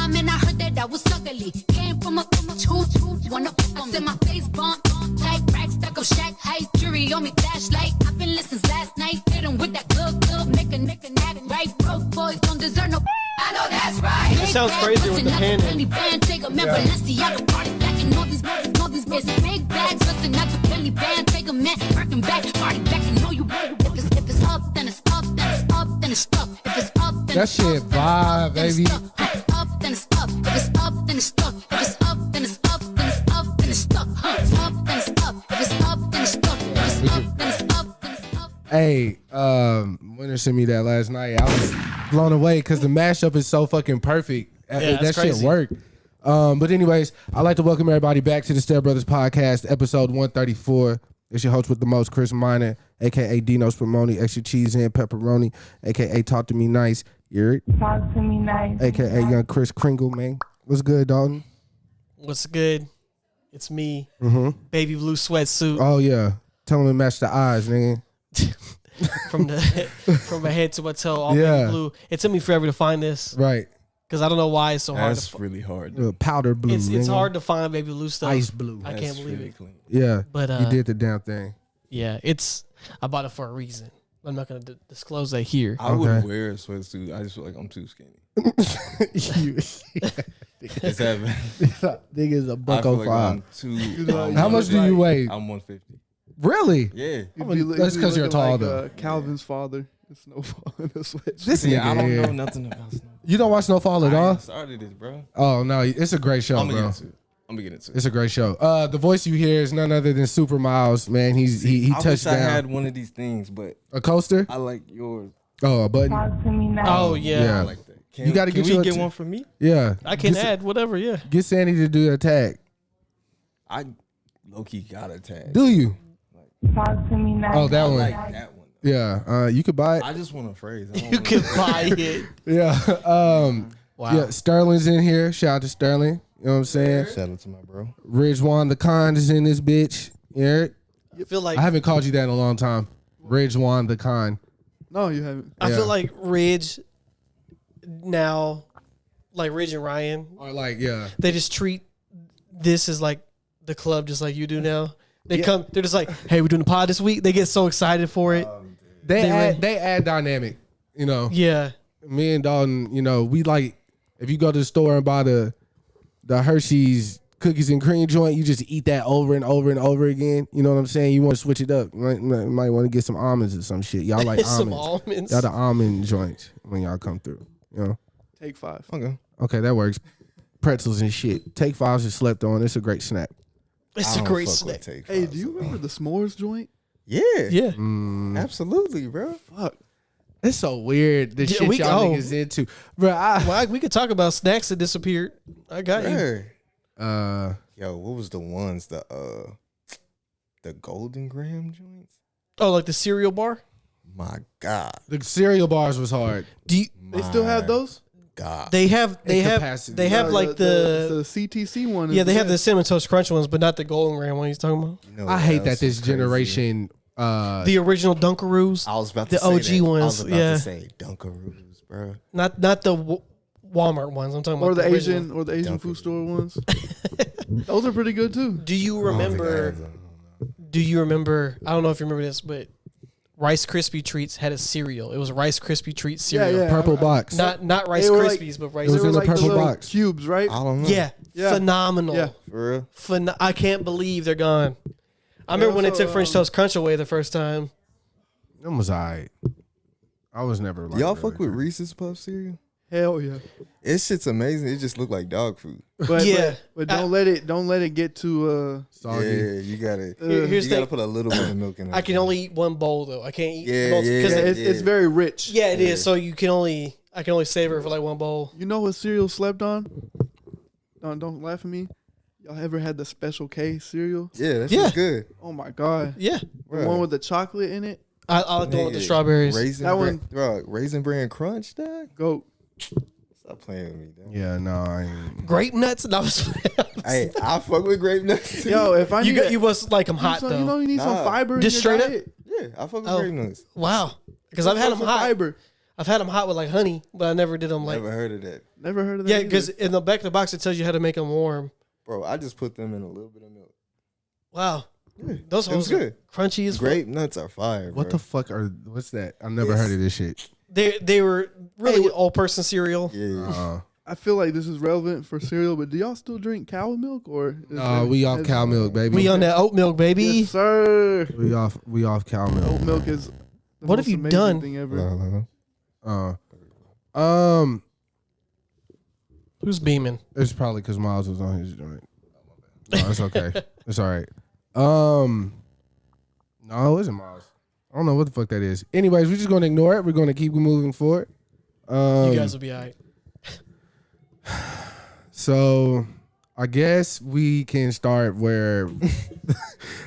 time and I heard that I was ugly. Came from a choot, wanna I said my face bump, tight rack, stuck up shack, high jury on me flashlight. I've been listening last night, hit him with that good, make a nigga nag right. Broke boys don't deserve no. I know that's right. It sounds crazier with the pan in. Take a member, let's see, I can party back and all these bitches. Big bags, listen up the Billy band, take a man, working back, party back, and know you want. If it's up, then it's up, then it's up, then it's up. If it's up, then that shit vibe, baby. If it's up, then it's up. If it's up, then it's stuck. If it's up, then it's up, then it's up, then it's stuck. It's up, then it's up. If it's up, then it's stuck. If it's up, then it's up, then it's up. Hey, Winter sent me that last night. I was blown away because the mashup is so fucking perfect. Yeah, that crazy. shit worked. But anyways, I'd like to welcome everybody back to the StepBrothers podcast, episode 134. It's your host with the most, Chris Minor, a.k.a. Dino Spumoni, extra cheese and pepperoni, a.k.a. Talk to Me Nice. You Talk to me nice. a.k.a. Young Chris Kringle, man. What's good, Dalton? What's good? It's me, Mm-hmm. baby blue sweatsuit Oh, yeah. Tell them to match the eyes, nigga. from my head to my toe, all Yeah. baby blue. It took me forever to find this Right. because I don't know why it's so hard. That's really hard. Powder blue. It's nigga. hard to find baby blue stuff. Ice blue. I can't believe really it. clean. Yeah. But you did the damn thing. yeah, I bought it for a reason. I'm not gonna disclose that here. I would wear a sweatsuit. I just feel like I'm too skinny. It's happening. Nigga's a I buck feel oh like five. I'm too. How much do you weigh? I'm 150. Really? Yeah. That's because you're tall, though. Calvin's father. It's Snowfall in the sweatshirt. This Yeah, nigga I don't here. know nothing about snow. You don't watch Snowfall at I all? ain't started this, bro. Oh, no. It's a great show, I'm bro. gonna get into it. It's a great show. The voice you hear is none other than Super Miles, man. He I touched wish I down. had one of these things, but A coaster? I like yours. Oh, a button? Talk to me nice. Oh I yeah, like that. You gotta can get you we a get t- one for me? Yeah. I can Get, add whatever. Yeah, get Sandy to do a tag. I low-key got a tag. Do you? Talk to me nice. Oh, that I one. like that one. Yeah. You could buy it. I just want a phrase. I don't you wanna- can buy it. Yeah. Wow. Yeah. Sterling's in here. Shout out to Sterling. You know what I'm saying? Shout out to my bro. Ridgewan the Con is in this bitch. Yeah. I feel like I haven't called you that in a long time. Ridgewan the Con. No, you haven't. I Yeah. feel like Ridge now, like Ridge and Ryan, Or like, yeah. they just treat this as like the club, just like you do now. They come, they're just like, hey, we're doing the pod this week. They get so excited for it. They They add dynamic. You know. Yeah. Me and Dalton, you know, we like, if you go to the store and buy the Hershey's cookies and cream joint, you just eat that over and over and over again. You know what I'm saying? You want to switch it up. You might want to get some almonds or some shit. Y'all like Some almonds. almonds. Y'all the almond joints when y'all come through. You know? Take 5. Okay. Okay, that works. Pretzels and shit. Take Fives is slept on. It's a great snack. It's I a don't great fuck with snack. Take Hey, Fives, do you though. remember the s'mores joint? Yeah. Yeah. Absolutely, bro. Fuck. It's so weird the Yeah, shit we- y'all oh. niggas into. Bro, Well, we could talk about snacks that disappeared. I got you. Bruh. Yo, what was the ones the Golden Graham joints? Oh, like the cereal bar? My God. the cereal bars was hard. Do you, They still have those? God. they have capacity. they have like the CTC one. yeah, is they have the best. Cinnamon Toast Crunch ones, but not the Golden Graham one he's talking about. You know I what hate else that this is crazy? generation. The original Dunkaroos, I was about the to say OG that. ones, I was about yeah. to say Dunkaroos, bro. not the Walmart ones. I'm talking Or about the original. Asian or the Asian Dunkin' food store ones. Those are pretty good too. Do you remember? Do you remember? I don't know if you remember this, but Rice Krispie Treats had a cereal. It was Rice Krispie Treat cereal. Yeah. Purple box. Not Rice They were like- Krispies, but Rice. It was They in were the like purple little box. cubes, right? I don't know. Yeah, Yeah. phenomenal. Yeah. For real? I can't believe they're gone. I remember when they also, took French Toast Crunch away the first time. Them was alright. I was never like Y'all that. fuck with Reese's Puff cereal? Hell yeah. It shit's amazing. It just looked like dog food. But Yeah. but don't let it get too Soggy. Yeah, you gotta. Here's you the gotta thing. put a little bit of milk in it. I can only eat one bowl though. I can't eat Yeah, multiple- yeah, because yeah. it's very rich. yeah, it is. So I can only savor it for like one bowl. You know what cereal slept on? Don't laugh at me. Y'all ever had the Special K cereal? Yeah, that Yeah. shit's good. Oh my god. Yeah, The one with the chocolate in it? I like the one with the Nigga, strawberries. Raisin That bran, one- bro, Raisin Bran Crunch, dog. Goat. Stop playing with me, dog. Yeah, no, I ain't. Grape nuts. And I was, Hey, I fuck with grape nuts. too. Yo, if I you need got a- you must like them hot you though. know you need some Nah. fiber Just in your straight up? diet. Yeah, I fuck with Oh. grape nuts. Wow, because I've had them Some hot. fiber. I've had them hot with like honey, but I never did them like. Never heard of that, Never heard of that. Yeah, either. because in the back of the box it tells you how to make them warm. bro. I just put them in a little bit of milk. Wow, Yeah, those it was hoes are good. crunchy as fuck. Grape nuts are fire. What bro. the fuck what's that? I've never Yes. heard of this shit. They were really all person cereal. Yeah. I feel like this is relevant for cereal, but do y'all still drink cow milk or? We off cow milk, baby. We on that oat milk, baby. Yes, sir. We off cow Oat milk. milk is. The What have most you amazing done? Thing ever. Who's beaming? It's probably because Miles was on his joint. No, it's okay. It's all right. No, it wasn't Miles. I don't know what the fuck that is. Anyways, we're just gonna ignore it. We're gonna keep moving forward. You guys will be all right. So I guess we can start where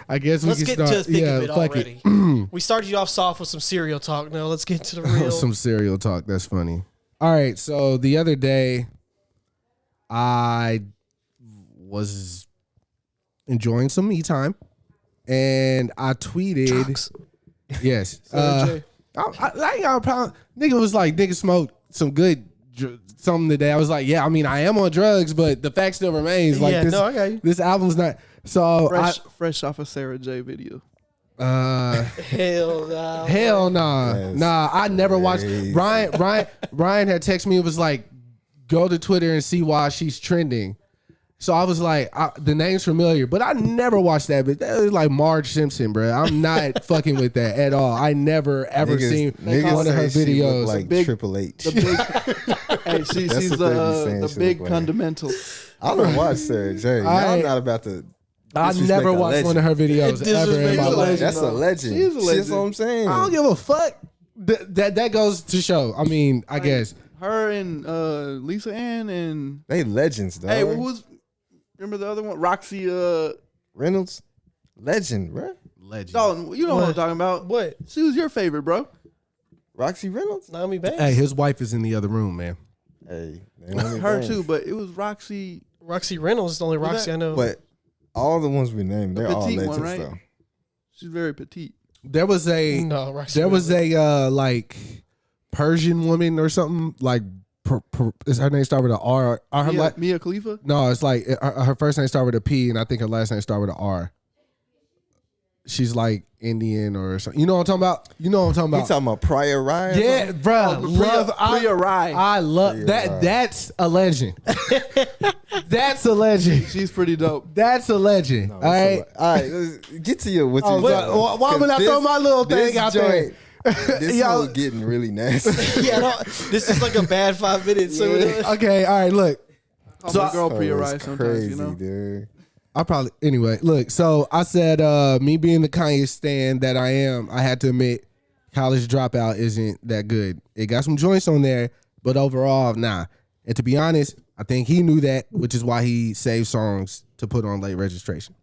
I guess we Let's can get start. to the thick of it fuck already. We started you off soft with some cereal talk. Now let's get to the real. Some cereal talk. That's funny. All right. So the other day, I was enjoying some me time, and I tweeted. Drugs. Yes. Sarah J. I ain't got a problem. Nigga was like, nigga smoked some good something today. I was like, yeah, I mean, I am on drugs, but the fact still remains. Like, Yeah, this, no, I got you. this album's not. So Fresh off a Sarah J video. Hell no. hell nah, That's nah. I never watched. crazy. Ryan had texted me. It was like, go to Twitter and see why she's trending. So I was like, the name's familiar, but I never watched that. But that was like Marge Simpson, bro. I'm not fucking with that at all. I never ever seen one of her say she look videos. like Big- Triple H. The big, hey, she's That's what they be saying the she big look like. fundamental. I don't watch Sarah J. Y'all not about to. I disrespect never a watched legend. one of her videos ever in my Disrespect a life. legend. That's a legend. She is a legend. That's what I'm saying. I don't give a fuck. That goes to show. I mean, I guess. Her and Lisa Ann and They legends, though. hey, who was? Remember the other one, Roxy? Reynolds, legend, bro. Legend. Dalton, you know what I'm talking about? What? She was your favorite, bro. Roxy Reynolds. Naomi Banks. Hey, his wife is in the other room, man. Hey, Naomi Her Banks. too, but it was Roxy. Roxy Reynolds is the only Was Roxy that- I know. But all the ones we named, The they're all petite legends, one, right? though. She's very petite. There was a No, Roxy there was Reynolds. a like Persian woman or something like. Is her name start with an R? Her Mia Khalifa. no, it's like her first name start with a P, and I think her last name start with an R. She's like Indian or something. You know what I'm talking about? You know what I'm talking You about? talking about Prior Ryan? Yeah, bro. Love Priya Rai. I love Priya that. Rai. That's a legend. That's a legend. She's pretty dope. That's a legend. No, all right. all right, let's get to your what you Oh, talking about. why would I 'Cause throw my little thing out there? joint, This Y'all- was getting really nasty. Yeah, no, this is like a bad 5 minutes. So Okay. All right. Look. Call So my girl Oh, Priya it's Rai sometimes, crazy, you know. dude. I probably anyway. Look. So I said, me being the Kanye stan that I am, I had to admit, College Dropout isn't that good. It got some joints on there, but overall, nah. And to be honest, I think he knew that, which is why he saved songs to put on Late Registration.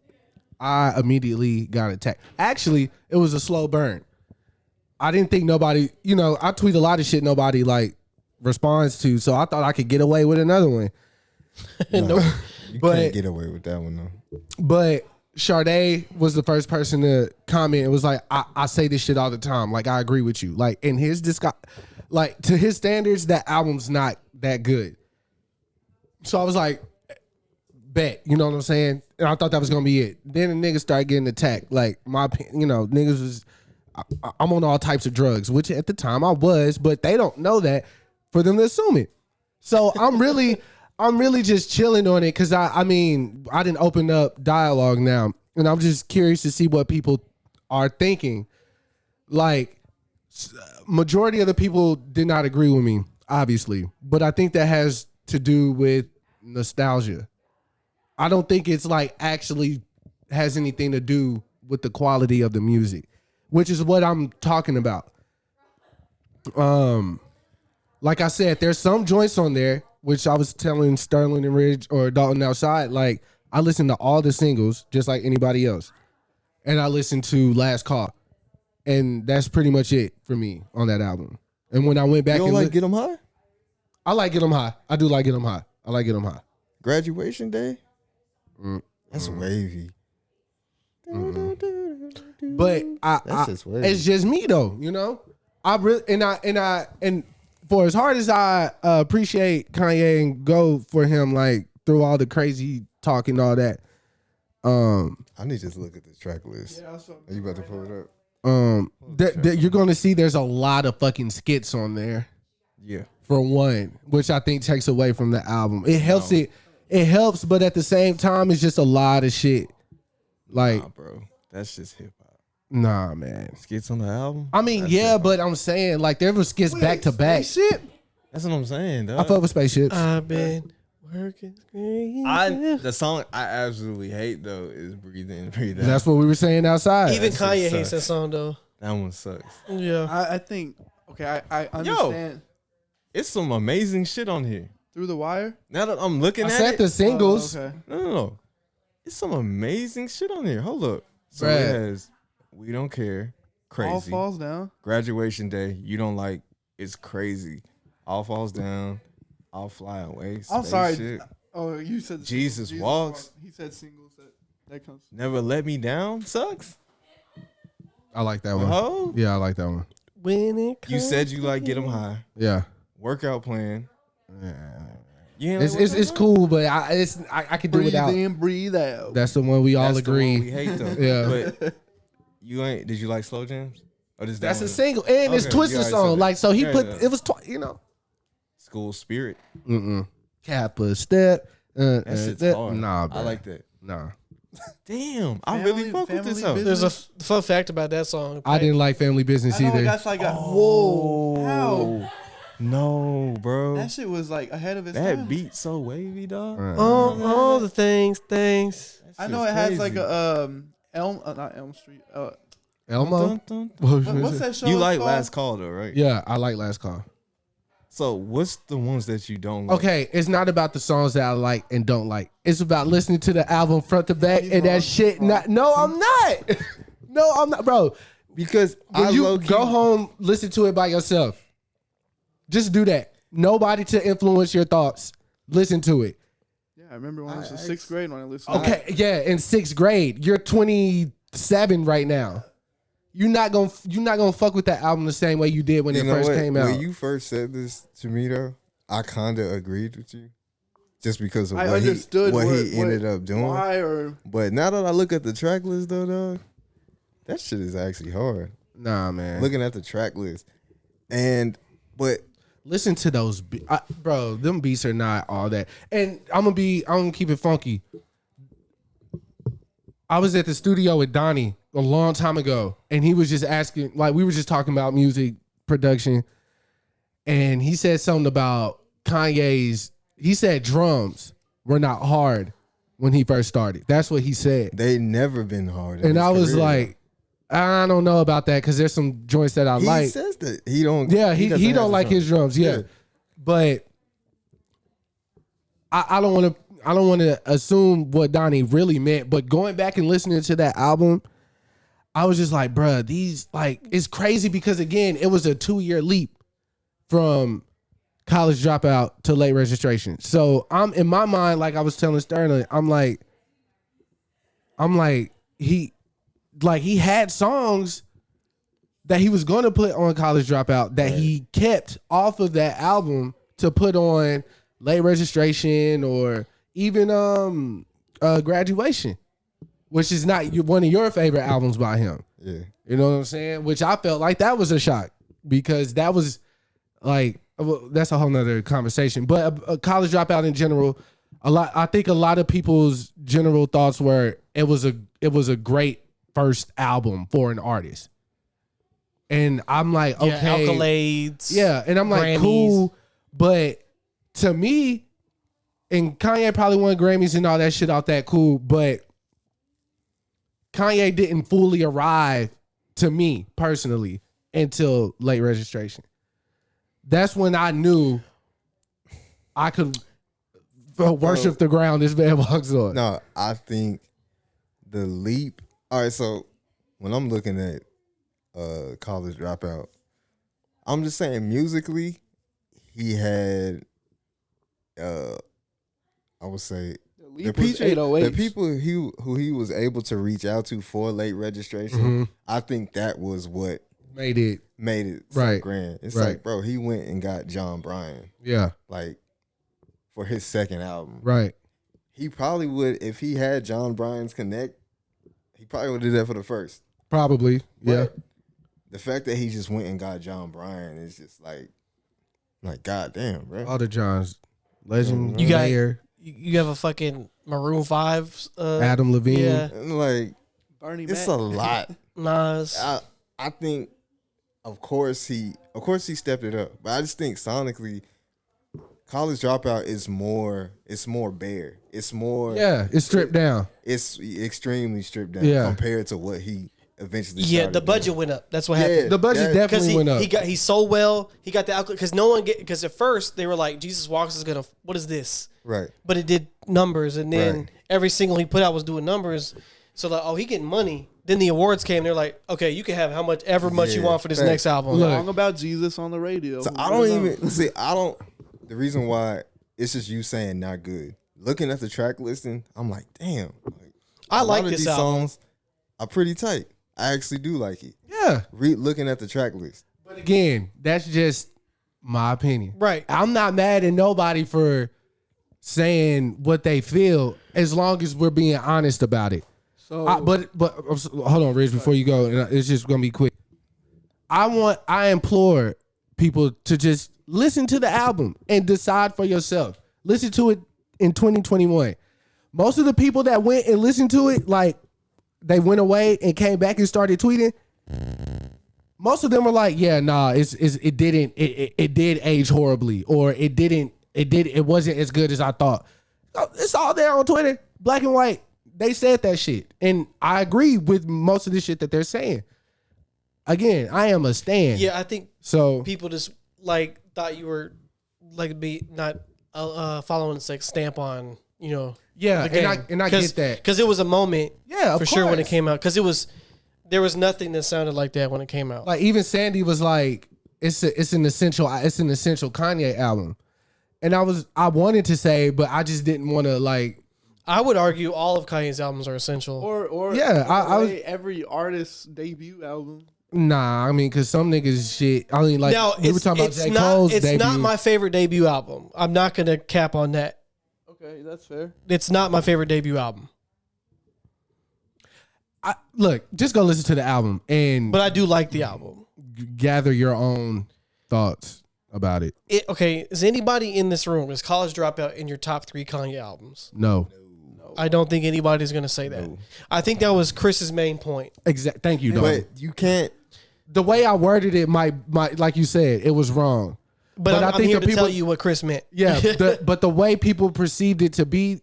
I immediately got attacked. Actually, it was a slow burn. I didn't think nobody, I tweet a lot of shit nobody like responds to, so I thought I could get away with another one. No, you But- can't get away with that one though. But Sade was the first person to comment. It was like, I say this shit all the time. Like, I agree with you. Like, in his like to his standards, that album's not that good. So I was like, bet, you know what I'm saying? And I thought that was gonna be it. Then the niggas started getting attacked. Like niggas was, I'm on all types of drugs, which at the time I was, but they don't know that for them to assume it. So I'm really just chilling on it because I didn't open up dialogue now, and I'm just curious to see what people are thinking. Like, majority of the people did not agree with me, obviously, but I think that has to do with nostalgia. I don't think it's like actually has anything to do with the quality of the music, which is what I'm talking about. Like I said, there's some joints on there, which I was telling Sterling and Ridge or Dalton outside, like I listen to all the singles just like anybody else. And I listen to Last Call. And that's pretty much it for me on that album. And when I went back You don't and like Get 'Em High? I like Get 'Em High. I do like Get 'Em High. I like Get 'Em High. Graduation Day? That's wavy. But That's just weird. it's just me though, I really and for as hard as I appreciate Kanye and go for him, like through all the crazy talk and all that. I need to just look at the track list. Yeah, that's what Are you about to pull it up? You're gonna see there's a lot of fucking skits on there. Yeah. For one, which I think takes away from the album. It helps it helps, but at the same time, it's just a lot of shit. Like, Nah, bro. That's just hip hop. nah, man. Skits on the album? I mean, That's yeah, hip-hop. but I'm saying like there was skits back to back. Shit. That's what I'm saying, dog. I fuck with spaceships. I've been working. The song I absolutely hate though is Breathe In, Breathe Out. That's what we were saying outside. Even shit Kanye sucks. hates that song though. That one sucks. Yeah. I think. Okay, I understand. It's some amazing shit on here. Through the Wire. Now that I'm looking I at said it, the singles. Okay. no. It's some amazing shit on here. Hold up. So Bruh. it has We Don't Care, Crazy. All Falls Down. Graduation Day, You Don't Like, It's Crazy. All Falls Down, I'll Fly Away. I'm sorry. Spaceship, Oh, you said Jesus Walks. He said singles. That comes. Never Let Me Down sucks. I like that one. Oh, Yeah, I like that one. When it you comes said you to like Get 'Em you. High. Yeah. Workout Plan. You ain't It's like Workout it's Plan? cool, but I could do Breathe without. in, breathe out. That's the one we all That's the one agree. we hate though. Yeah. But you ain't. Did you like Slow Jams? Or just that That's a one? single, and it's Okay, Twisted you already song. said that. Like so, he Yeah, put yeah. it was School Spirit. Kappa step. That shit's hard. Nah, bro. I like that. Nah, Damn, I Family- really fuck with family this song. business. There's a fun fact about that song. I didn't like Family Business I know either. that's like a whoa. How? No, bro. That shit was like ahead of its That time. beat so wavy, dog. All the things. I know it has like a not Elm Street. Elmo. What's that show? You like called? Last Call though, right? Yeah, I like Last Call. So what's the ones that you don't like? Okay, it's not about the songs that I like and don't like. It's about listening to the album front to back and that shit. No, I'm not. No, I'm not, bro. Because When I you low-key- go home, listen to it by yourself. Just do that. Nobody to influence your thoughts. Listen to it. Yeah, I remember when I was in sixth grade when I listened. Okay, yeah, in sixth grade. You're 27 right now. You're not gonna fuck with that album the same way you did when You it know first what? came out. When you first said this to me though, I kinda agreed with you. Just because of I what understood he ended up doing. Why or But now that I look at the track list though, dog, that shit is actually hard. Nah, man. Looking at the track list. But Listen to those, bro. Them beats are not all that. And I'm gonna keep it funky. I was at the studio with Donnie a long time ago, and he was just asking, like, we were just talking about music production, and he said something about Kanye's. He said drums were not hard when he first started. That's what he said, they never been hard. in and his I was career. like, I don't know about that because there's some joints that I he like. says that he don't. Yeah, he doesn't have don't the like his drums. Yeah, Yeah. but I don't want to assume what Donnie really meant. But going back and listening to that album, I was just like, bruh, these like it's crazy because again, it was a 2-year leap from College Dropout to Late Registration. So I'm in my mind, like I was telling Sterling, I'm like he had songs that he was going to put on College Dropout that he kept off of that album to put on Late Registration or even Graduation, which is not one of your favorite albums by him. Yeah. You know what I'm saying? Which I felt like that was a shock because that was like, well, that's a whole nother conversation. But a College Dropout in general, I think a lot of people's general thoughts were it was a great first album for an artist. And I'm like, Yeah, okay. accolades. Yeah, and I'm like, Grammys. cool. But to me, and Kanye probably won Grammys and all that shit out that cool, but Kanye didn't fully arrive to me personally until Late Registration. That's when I knew I could worship the ground this man walks on. No, I think the leap. All right, so when I'm looking at College Dropout, I'm just saying musically, he had, I would say, Leap was 808s. the people who he was able to reach out to for Late Registration. Mhm. I think that was what made it so Right. grand. It's Right. like, bro, he went and got John Bryan yeah, like for his second album. right. He probably would, if he had John Bryan's connect, he probably would do that for the first. Probably. Yeah. But the fact that he just went and got John Bryan is just like goddamn, bro. All the Johns. Legend, You got- Mayer, You have a fucking Maroon 5. Adam Levine. Yeah. And like, Bernie it's Mac. a lot. Nas. I think, of course he stepped it up, but I just think sonically, College Dropout is more. It's more bare. It's more. Yeah, it's stripped down. It's extremely stripped down Yeah. compared to what he eventually. Yeah, started the budget doing. went up. That's what happened. The budget Yeah. definitely went up. He sold well. He got the outlet because no one because at first they were like Jesus Walks is gonna what is this? Right. But it did numbers, and then Right. every single he put out was doing numbers. So like, oh, he getting money. Then the awards came. They're like, okay, you can have much you Yeah, want for this facts. next album. Look. Song about Jesus on the radio. So Who I don't would've known? even see. I don't. The reason why it's just you saying not good. Looking at the track listing, I'm like, damn. Like, I a like lot of this these album. songs are pretty tight. I actually do like it. Yeah. Looking at the track list. But again, that's just my opinion. Right. I'm not mad at nobody for saying what they feel as long as we're being honest about it. So, But hold on, Rich, before you go, and it's just gonna be quick. I implore people to just listen to the album and decide for yourself. Listen to it in 2021. Most of the people that went and listened to it, like they went away and came back and started tweeting. Most of them were like, "Yeah, nah, it did age horribly, or it wasn't as good as I thought." It's all there on Twitter, black and white. They said that shit, and I agree with most of the shit that they're saying. Again, I am a stan. Yeah, I think So people just like thought you were like be not following the stamp on yeah, the game. and I get that. because it was a moment Yeah, of for sure when it course. came out because there was nothing that sounded like that when it came out. Like even Sandy was like, it's an essential Kanye album, and I wanted to say, but I just didn't want to like. I would argue all of Kanye's albums are essential. or Yeah, I was- every artist's debut album. Nah, I mean, cause some niggas shit. I mean, like Now we were talking about J. Cole's it's debut. not my favorite debut album. I'm not gonna cap on that. Okay, that's fair. It's not my favorite debut album, Look, just go listen to the album and but I do like the album. gather your own thoughts about it. Okay, is anybody in this room is College Dropout in your top 3 Kanye albums? No, I don't think anybody's gonna say that. I think that was Chris's main point. exact. Thank you, dog. But you can't. The way I worded it might, like you said, it was wrong. But I'm I think here the to people, tell you what Chris meant. yeah, but the way people perceived it to be,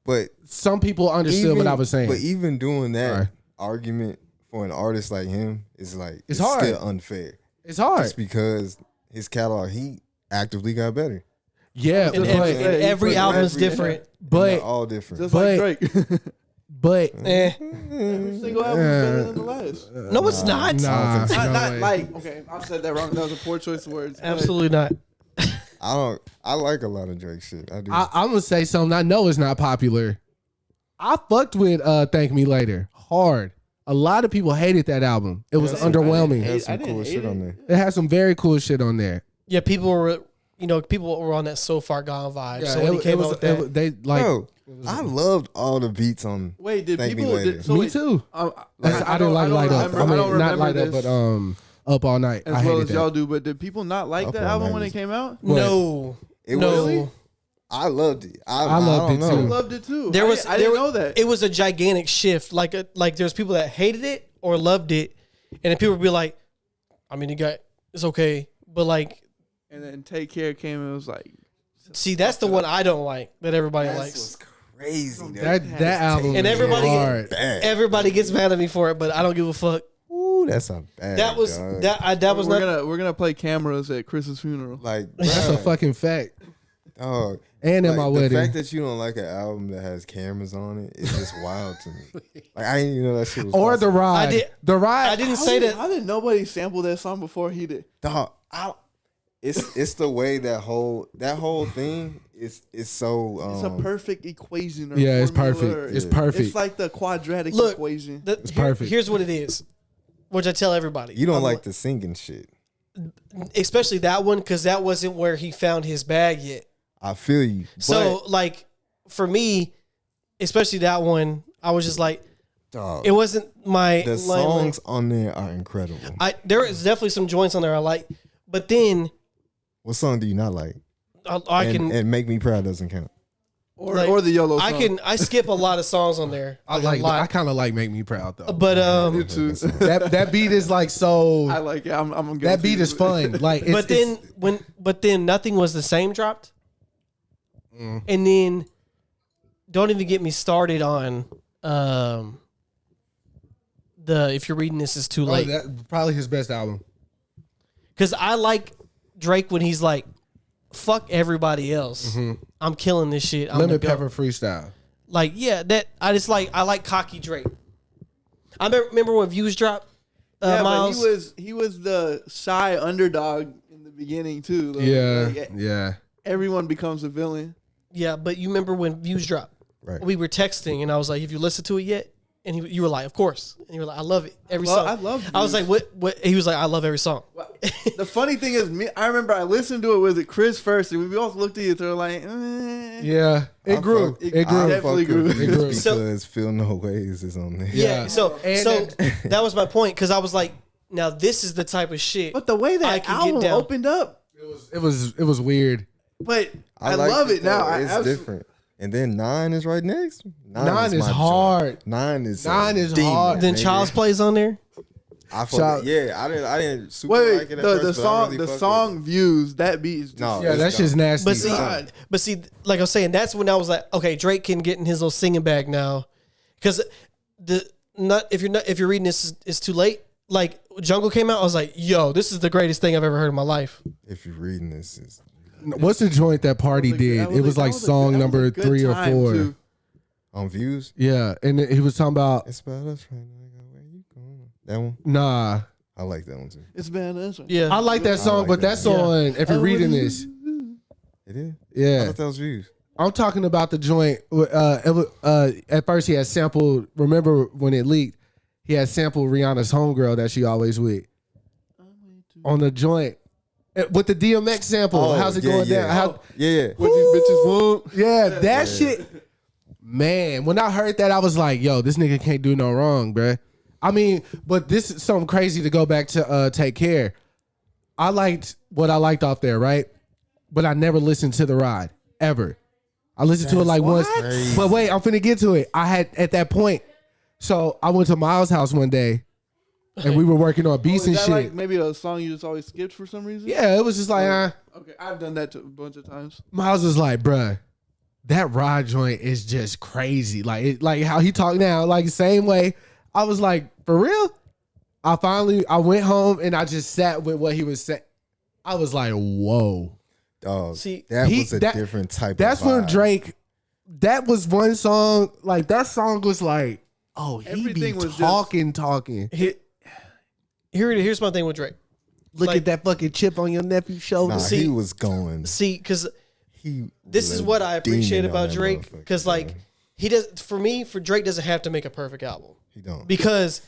But some people understood what I was saying. But even doing that Sorry. argument for an artist like him is like It's hard. still unfair. It's hard. Just because his catalog, he actively got better. Yeah, And but every album is different. They're but all different. Just But- like Drake. but Eh. Every single album is better than the last. No, it's not. nah, no Not way. like, okay, I said that wrong. That was a poor choice of words. Absolutely not. I like a lot of Drake shit. I do. I'm gonna say something I know is not popular. I fucked with Thank Me Later hard. A lot of people hated that album. It was underwhelming. It has I some didn't cool hate shit it. on there. It had some very cool shit on there. Yeah, people were on that So Far Gone vibe. so when he it came was, out with that, they like Bro, I loved all the beats on. Wait, did Thank Me people? Later. So me wait, too. I don't- didn't like don't Light Up. remember- I don't mean, not remember Light Up, this but Up All Night. as I well hated as that. y'all do. But did people not like Up that All album Night when it was- came out? no, It no. was. I loved it. I loved don't it know. too. I loved it too. There was I didn't there- know that. It was a gigantic shift. Like there's people that hated it or loved it, and then people would be like, I mean, it's okay, but like, And then Take Care came and it was like, see, that's the one I don't like that everybody That likes. was crazy. That album And is everybody- hard. bad. Everybody gets mad at me for it, but I don't give a fuck. Ooh, that's a bad. That was dog. that was not. we're gonna play cameras at Chris's funeral. Like That's a bruh, fucking fact. dog. And in Like, my the wedding. fact that you don't like an album that has cameras on it is just wild to me. Like I didn't even know that shit was. Or the possible. ride. I did- The ride. I didn't say that. How did nobody sample that song before he did? Dog, it's the way that whole thing is so. It's a perfect equation. Or Yeah, it's formula, perfect. or- It's perfect. It's like the quadratic Look, equation. It's perfect. Here's what it is. which I tell everybody. You don't I'm like the singing shit. especially that one, because that wasn't where he found his bag yet. I feel you. So like for me, especially that one, I was just like, dog, it wasn't my the songs on there are incredible. There is definitely some joints on there I like, but then What song do you not like? and Make Me Proud doesn't count. Or the YOLO song. I skip a lot of songs on there. I kind of like Make Me Proud though. But Me too. that beat is like so. I like it. I'm gonna That beat is fun. Like, but then Nothing Was the Same dropped, and then don't even get me started on the If You're Reading This Is Too Late, that probably his best album. because I like Drake when he's like, fuck everybody else, I'm killing this shit. I'm Lemon gonna go. Pepper Freestyle. Like, yeah, that I like cocky Drake. I remember when Views dropped. Miles. but he was the shy underdog in the beginning too. Like, Yeah. Everyone becomes a villain. Yeah, but you remember when Views dropped? Right. We were texting, and I was like, "Have you listened to it yet?" And you were like, "Of course." And you were like, "I love it, every song." I love I was like, "What?" He was like, "I love every song." The funny thing is, I remember I listened to it with Chris first, and we both looked at each other like, Yeah. It grew. It It grew. definitely grew. It grew. Because Feel No Ways is on there. Yeah. So And that was my point, because I was like, "Now this is the type of shit." But the way I that can get album down. opened up, it was weird. but I like love it now. though. I It's absolutely- different. And then 9 is right next. Nine is my hard. joint. 9 is Nine hard. Then Child's Play's on there. I Child- I didn't super Wait, like it at first, the but I song, really the fuck with song Views, that beat is just, No. Yeah, it's that's just dope. nasty. But see, like I was saying, that's when I was like, okay, Drake can get in his little singing bag now, because if you're reading this is too late. Like Jungle came out, I was like, yo, this is the greatest thing I've ever heard in my life. If you're reading this, is What's the joint that Party did? It was like song number 3 or 4. on Views. Yeah, and he was talking about It's about us right now. Where you going? That one. nah. I like that one too. It's badass. Yeah, I like that song, like but that. that's on. If you're reading this, It is. I yeah, thought that was Views. I'm talking about the joint. At first, he had sampled. Remember when it leaked? He had sampled Rihanna's homegirl that she always with on the joint with the DMX sample. Oh, How's it yeah, going yeah. down? How, Yeah. What these bitches want. yeah, that shit. Man, when I heard that, I was like, "Yo, this nigga can't do no wrong, bruh." I mean, but this is something crazy to go back to Take Care. I liked what I liked off there, right? But I never listened to The Ride, ever. I listened to it like once. crazy. But wait, I'm finna get to it. I had, at that point, so I went to Miles' house one day, and we were working on beats Is and that shit. like maybe a song you just always skipped for some reason? Yeah, it was just like, Okay, I've done that a bunch of times. Miles was like, bruh, that Ride joint is just crazy. Like how he talk now, like the same way. I was like, for real? I went home and I just sat with what he was saying. I was like, whoa. Dog. See, that was a different type That's of vibe. when Drake, that was one song, like that song was like, oh, he Everything be was talking. here's my thing with Drake. Look like- at that fucking chip on your nephew's shoulder. Nah, See- he was going. See, because this was is a what I appreciate demon on about that Drake, motherfucker, because like bro. he does. For Drake doesn't have to make a perfect album, He don't. because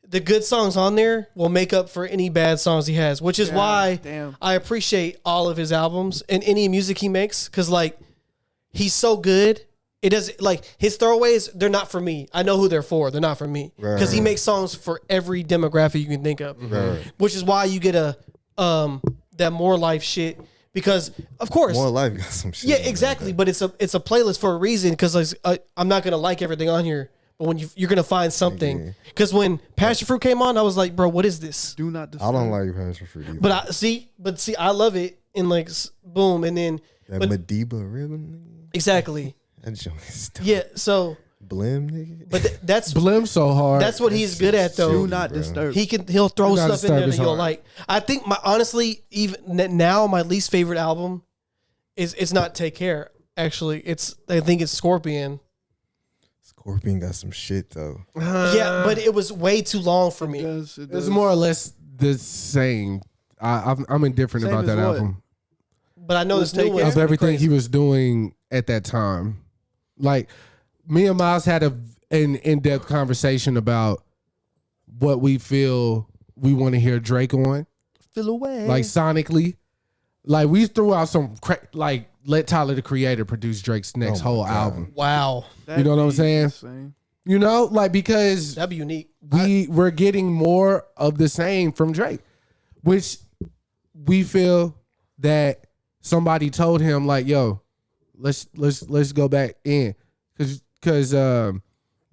the good songs on there will make up for any bad songs he has, which is why damn. I appreciate all of his albums and any music he makes, because like he's so good. It doesn't, like his throwaways, they're not for me. I know who they're for. They're not for me, because he Right. makes songs for every demographic you can think of, Right. which is why you get that More Life shit, because of course More Life got some shit. yeah, on there, exactly. but But it's a playlist for a reason, because I'm not gonna like everything on here, but when you're gonna find something. Because when Passion Fruit came on, I was like, bro, what is this? Do not disturb. I don't like Passion Fruit either. But I love it. And like boom, and then that but Madiba ribbon. exactly, That joint is dope. yeah. So, Blim, nigga. but that's Blim so hard. that's what he's good at though. Do not bro. disturb. He'll throw Do not stuff in there disturb that his you'll heart. like. I think honestly, even now, my least favorite album is it's not Take Care. Actually, I think it's Scorpion. Scorpion got some shit though. Yeah, but it was way too long for me. It It's does. more or less the same. I'm indifferent Same about as that what? album. But I know Was this new Take one Care? Of everything he was doing at that time. Like me and Miles had an in-depth conversation about what we feel we want to hear Drake on, Feel away. like sonically. Like we threw out some like let Tyler the Creator produce Drake's next whole album. Wow. You know what I'm saying? Insane. You know, like because That'd be unique. we're getting more of the same from Drake, which we feel that somebody told him like, yo, let's go back in because the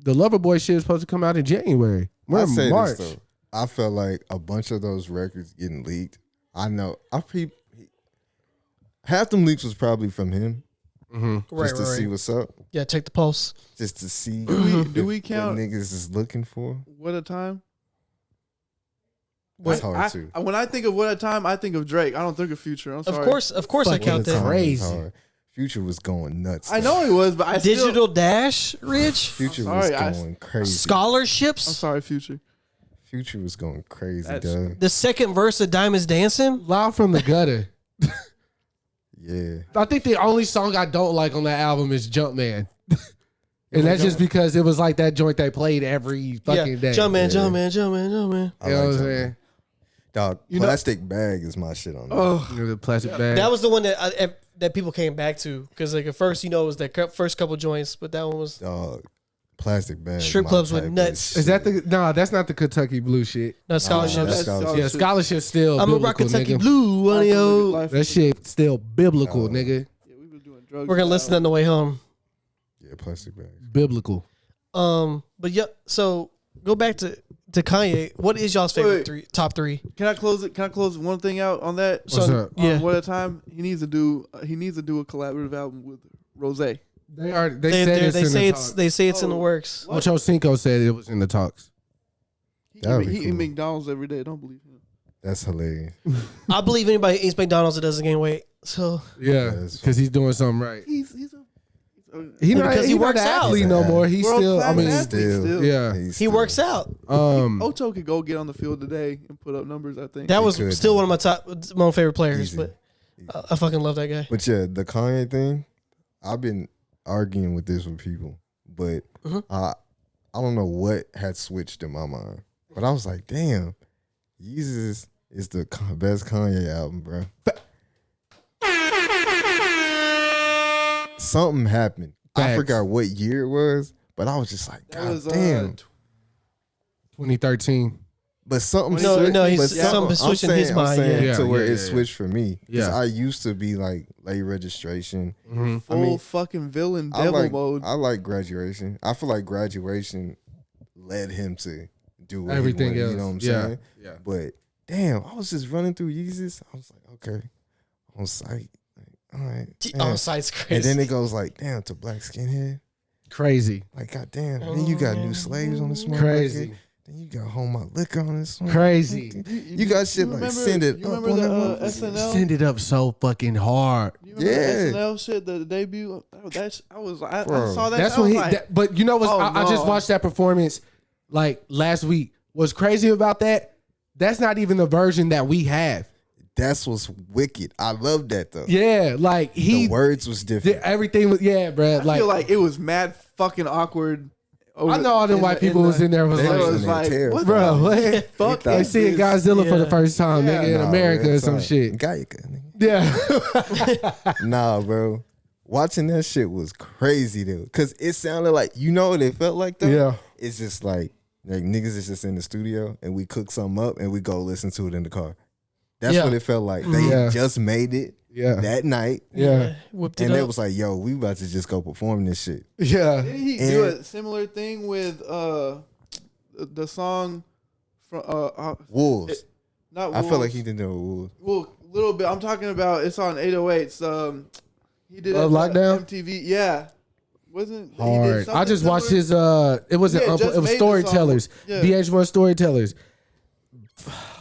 Loverboy shit is supposed to come out in January. We're I in say March. this though. I felt like a bunch of those records getting leaked. I know. Half them leaks was probably from him, just to see what's up, Yeah, take the pulse. just to see Do we what count niggas is looking for. What a Time? That's hard too. When I think of What a Time, I think of Drake. I don't think of Future. I'm sorry. Of course, I Fucking count that. crazy. Hard. Future was going nuts. I though. know he was, but I Digital still, Dash, Rich. Future I'm was sorry, going crazy. I'm Scholarships. sorry, Future. Future was going crazy, That's- dog. The second verse of Diamonds Dancing. Loud from the Gutter. Yeah. I think the only song I don't like on that album is Jumpman. And that's just because it was like that joint they played every fucking day. Jumpman, Yeah. Jumpman, Jumpman, Jumpman. I You know what I'm like that. saying? Dog, Plastic Bag is my shit on that. Oh, You know, the plastic bag. That was the one that people came back to because like at first it was the first couple joints, but that one was Dog, Plastic Bag. Strip my clubs with type of nuts. Is that shit. that's not the Kentucky Blue shit. not scholarships. that's scholarship. Yeah, scholarship still I'm a rock biblical, Kentucky nigga. blue, one yo. Life That shit still biblical, nigga. Yeah, we been doing drugs. We're gonna listen on the way home. Yeah, Plastic Bag. Biblical. But yeah, so go back to Kanye. What is y'all's favorite Wait. top three? Can I close it? Can I close one thing out on that? What's So, up? yeah. What a Time. He needs to do a collaborative album with Rose. They said They it's in say the it's talks. they say it's in the Oh. works. What? Ocho Cinco said it was in the talks. That would be He eat cool. McDonald's every day. Don't believe him. That's hilarious. I believe anybody who eats McDonald's that doesn't gain weight. So Yeah, that's because he's doing something right. He's He not, Because he he not works the out. athlete no more. He's still. I World-class mean, athlete. Still. yeah. He's he still- works out. Ocho could go get on the field today and put up numbers. I think That was could, still though. one of my favorite players. Easy. But I fucking love that guy. But yeah, the Kanye thing, I've been arguing with this with people, but I don't know what had switched in my mind. But I was like, damn, Yeezus is the best Kanye album, bro. Something happened. I Facts. forgot what year it was, but I was just like, that God was damn. 2013. But something No, switched. no, he's- but something switched in his I'm mind, saying yeah. to where Yeah, it yeah, switched for me. 'Cause Yeah. I used to be like late registration. Mm-hmm. full I mean, fucking villain I devil like, mode. I like Graduation. I feel like Graduation led him to do what Everything he wanted, else. You know what I'm Yeah. saying? Yeah. But damn, I was just running through Yeezus. I was like, okay, on site. Like, all right. Oh, damn. side's crazy. And then it goes like, damn, to Black Skinhead. Crazy. Like, goddamn. Then you got New Slaves on this one. Crazy. Then you got Home My Liquor on this one. Crazy. You got shit like Send It You Up remember on the that motherfucker. SNL? Send it up so fucking hard. You remember Yeah. the SNL shit, the debut? I Bro. saw that. That's I was when he. like, that- but you know what? Oh, I just no. watched that performance like last week. What's crazy about that? That's not even the version that we have. That's what's wicked. I love that though. Yeah, like he The words was did different. everything was bro. I feel like it was mad fucking awkward. I know all them white people was in there was They like, was was in like, there what bro, the what? fuck? They is seeing this? Godzilla for the Yeah. first time, nigga, in Nah, America bro, or some it's shit. Gaica, nigga. Yeah, Nah, bro. Watching that shit was crazy though. Cause it sounded like, you know what it felt like though? Yeah. It's just like niggas is just in the studio and we cook something up and we go listen to it in the car. That's Yeah. what it felt like. They Yeah. just made it yeah, that night. yeah, Whipped it And up. it was like, yo, we about to just go perform this shit. yeah. Did he And- do a similar thing with the song from Wolves. not I felt like Wolves. he did know Wolves. Well, a little bit. I'm talking about it's on 808s. He did Love it Lockdown? MTV. Yeah, wasn't he did Hard. I something just watched similar? his. It wasn't. Yeah, just it was made the Storytellers. song. Yeah. VH1 Storytellers.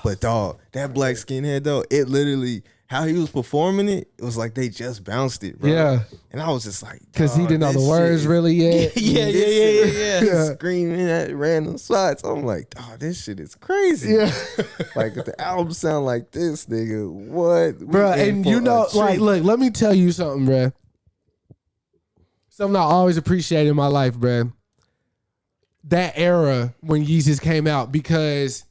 But dog, that Black Skinhead though, it literally how he was performing it, it was like they just bounced it, bro. Yeah, And I was just like, because he dog, didn't know the this words shit- really yet. yeah. Yeah. Screaming at random spots. I'm like, dog, this shit is crazy. Yeah. Like if the album sound like this, nigga, what? We Bro, in and for you a know, like, treat. look, let me tell you something, bro. Something I always appreciate in my life, bro. that era when Yeezus came out because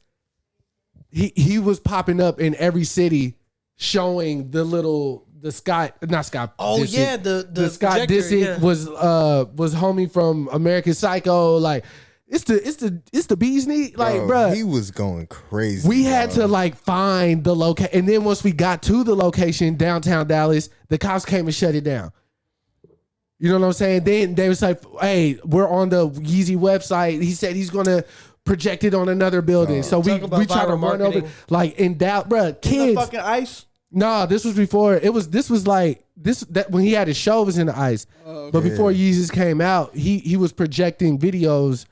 he was popping up in every city showing the Scott, not Scott. Oh Disick. yeah, the Scott projector, Disick yeah. was homie from American Psycho. Like it's the bee's knee. Like, bruh, he was going crazy. we had to like find the location, and then once we got to the location, downtown Dallas, the cops came and shut it down. You know what I'm saying? Then they was like, "Hey, we're on the Yeezy website." He said he's gonna project it on another building. So we Talk about try to viral run over marketing. like in doubt, bruh. In the Kids, fucking ice. nah, this was before. This was like that when he had his show was in the ice. But before Yeezus came out, he was projecting videos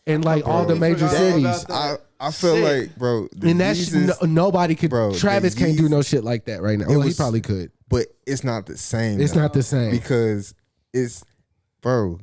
in like all the major forgot cities. about that. I feel Sick. like, bro, the And that's Yeezus- nobody could. Bro, Travis the can't do Yeezus- no shit like that right now. Well, he was- probably could. but it's not the same. It's though, not the same. because it's, bro.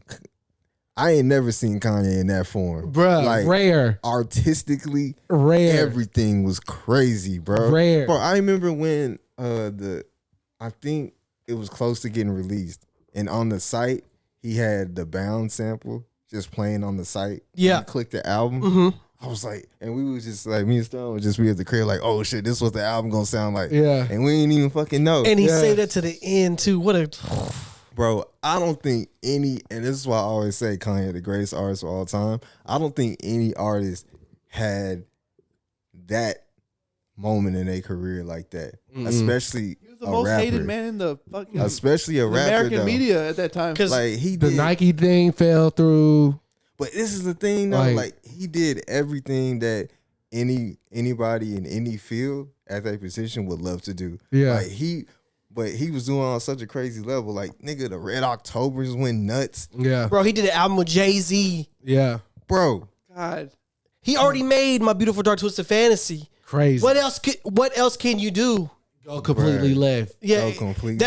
I ain't never seen Kanye in that form, Bruh, Like rare. artistically, Rare. everything was crazy, bro. Rare. Bro, I remember when I think it was close to getting released, and on the site he had the Bound sample just playing on the site. Yeah. you click the album. I was like, and we was just like, me and Stone was just be at the crib like, oh shit, this was the album gonna sound like. Yeah. and we ain't even fucking know. And he Yeah. saved that to the end too. What a Bro, I don't think any, and this is why I always say Kanye the greatest artist of all time. I don't think any artist had that moment in their career like that, especially He was the a most rapper. hated man in the fucking Especially a the rapper, American though. media at that time. because Like he The did, Nike thing fell through. but this is the thing though. Like he did everything that anybody in any field at that position would love to do. Yeah. Like but he was doing on such a crazy level. Like nigga, the Red Octobers went nuts, Yeah. bro, he did an album with Jay-Z. Yeah. bro. God, He already made My Beautiful Dark Twisted Fantasy. Crazy. What else can you do? Go completely left. Yeah, So completely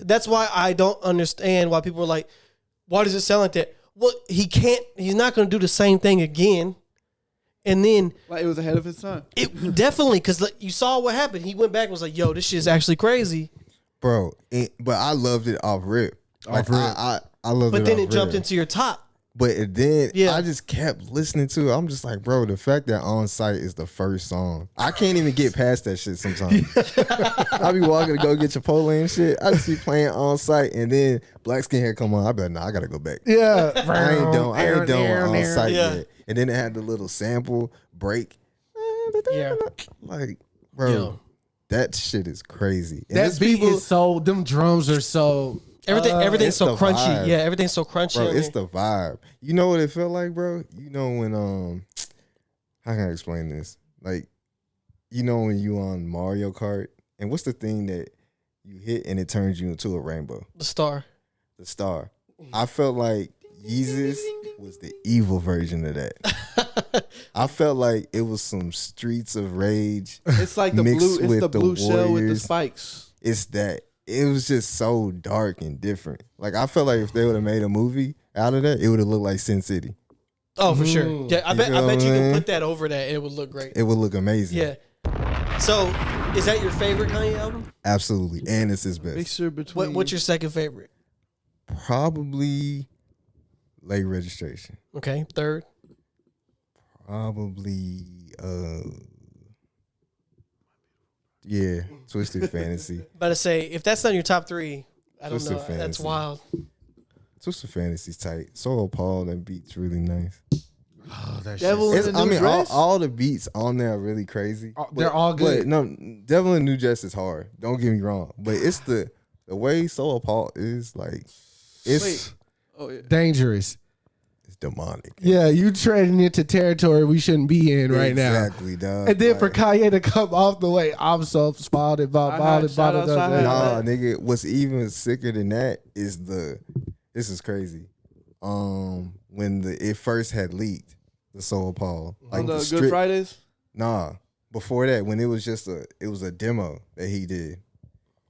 that's why I don't understand why people are like, why does it sound like that? Well, he's not going to do the same thing again. And then like it was ahead of his time. it definitely, because you saw what happened. He went back and was like, yo, this shit is actually crazy. Bro, but I loved it off rip. Like, Off rip. I loved it. But then off it jumped rip. into your top. But then Yeah. I just kept listening to it. I'm just like, bro, the fact that On Sight is the first song, I can't even get past that shit sometimes. I be walking to go get Chipotle and shit. I just be playing On Sight, and then Black Skin Hair come on. I bet, I gotta go back. Yeah. I ain't done On Sight Yeah. yet. And then it had the little sample break. Yeah. Like, bro, Yo. that shit is crazy. And That there's beat people, is so. Them drums are so. Everything's it's so the crunchy. vibe. Yeah, everything's so crunchy. bro, on it's there. the vibe. You know what it felt like, bro? You know when how can I explain this? Like, you know when you on Mario Kart, and what's the thing that you hit and it turns you into a rainbow? The star. The star. I felt like Yeezus was the evil version of that. I felt like it was some Streets of Rage. It's like the Mixed blue. It's with the the blue shell with the Warriors. spikes. It's that. It was just so dark and different. Like, I felt like if they would have made a movie out of that, it would have looked like Sin City. Oh, for sure. Yeah, I bet know you what I can mean? put that over that and it would look great. It would look amazing. Yeah. So, is that your favorite Kanye album? Absolutely. And it's his best. Mixture between. What's your second favorite? Probably Late Registration. Okay, third. Probably yeah, Twisted Fantasy. About to say, if that's not your top three, I don't Twisted know. That's Fantasy. wild. Twisted Fantasy's tight. So Paul, that beat's really nice. Oh, that Devil shit. in the New all, Dress? all the beats on there are really crazy. They're all good. But no, Devil in New Dress is hard. Don't get me wrong. But it's the way Soul Paul is, like, it's Wait. Oh yeah. Dangerous. it's demonic. Yeah, you trading into territory we shouldn't be in right now. Exactly, dog. And then for Like, Kanye to come off the way, I'm so spotted about Shout out, shout out. nah, nigga, what's even sicker than that is this is crazy. When it first had leaked, the Soul Paul, like On the Good strip- Fridays. Nah, before that, when it was just it was a demo that he did,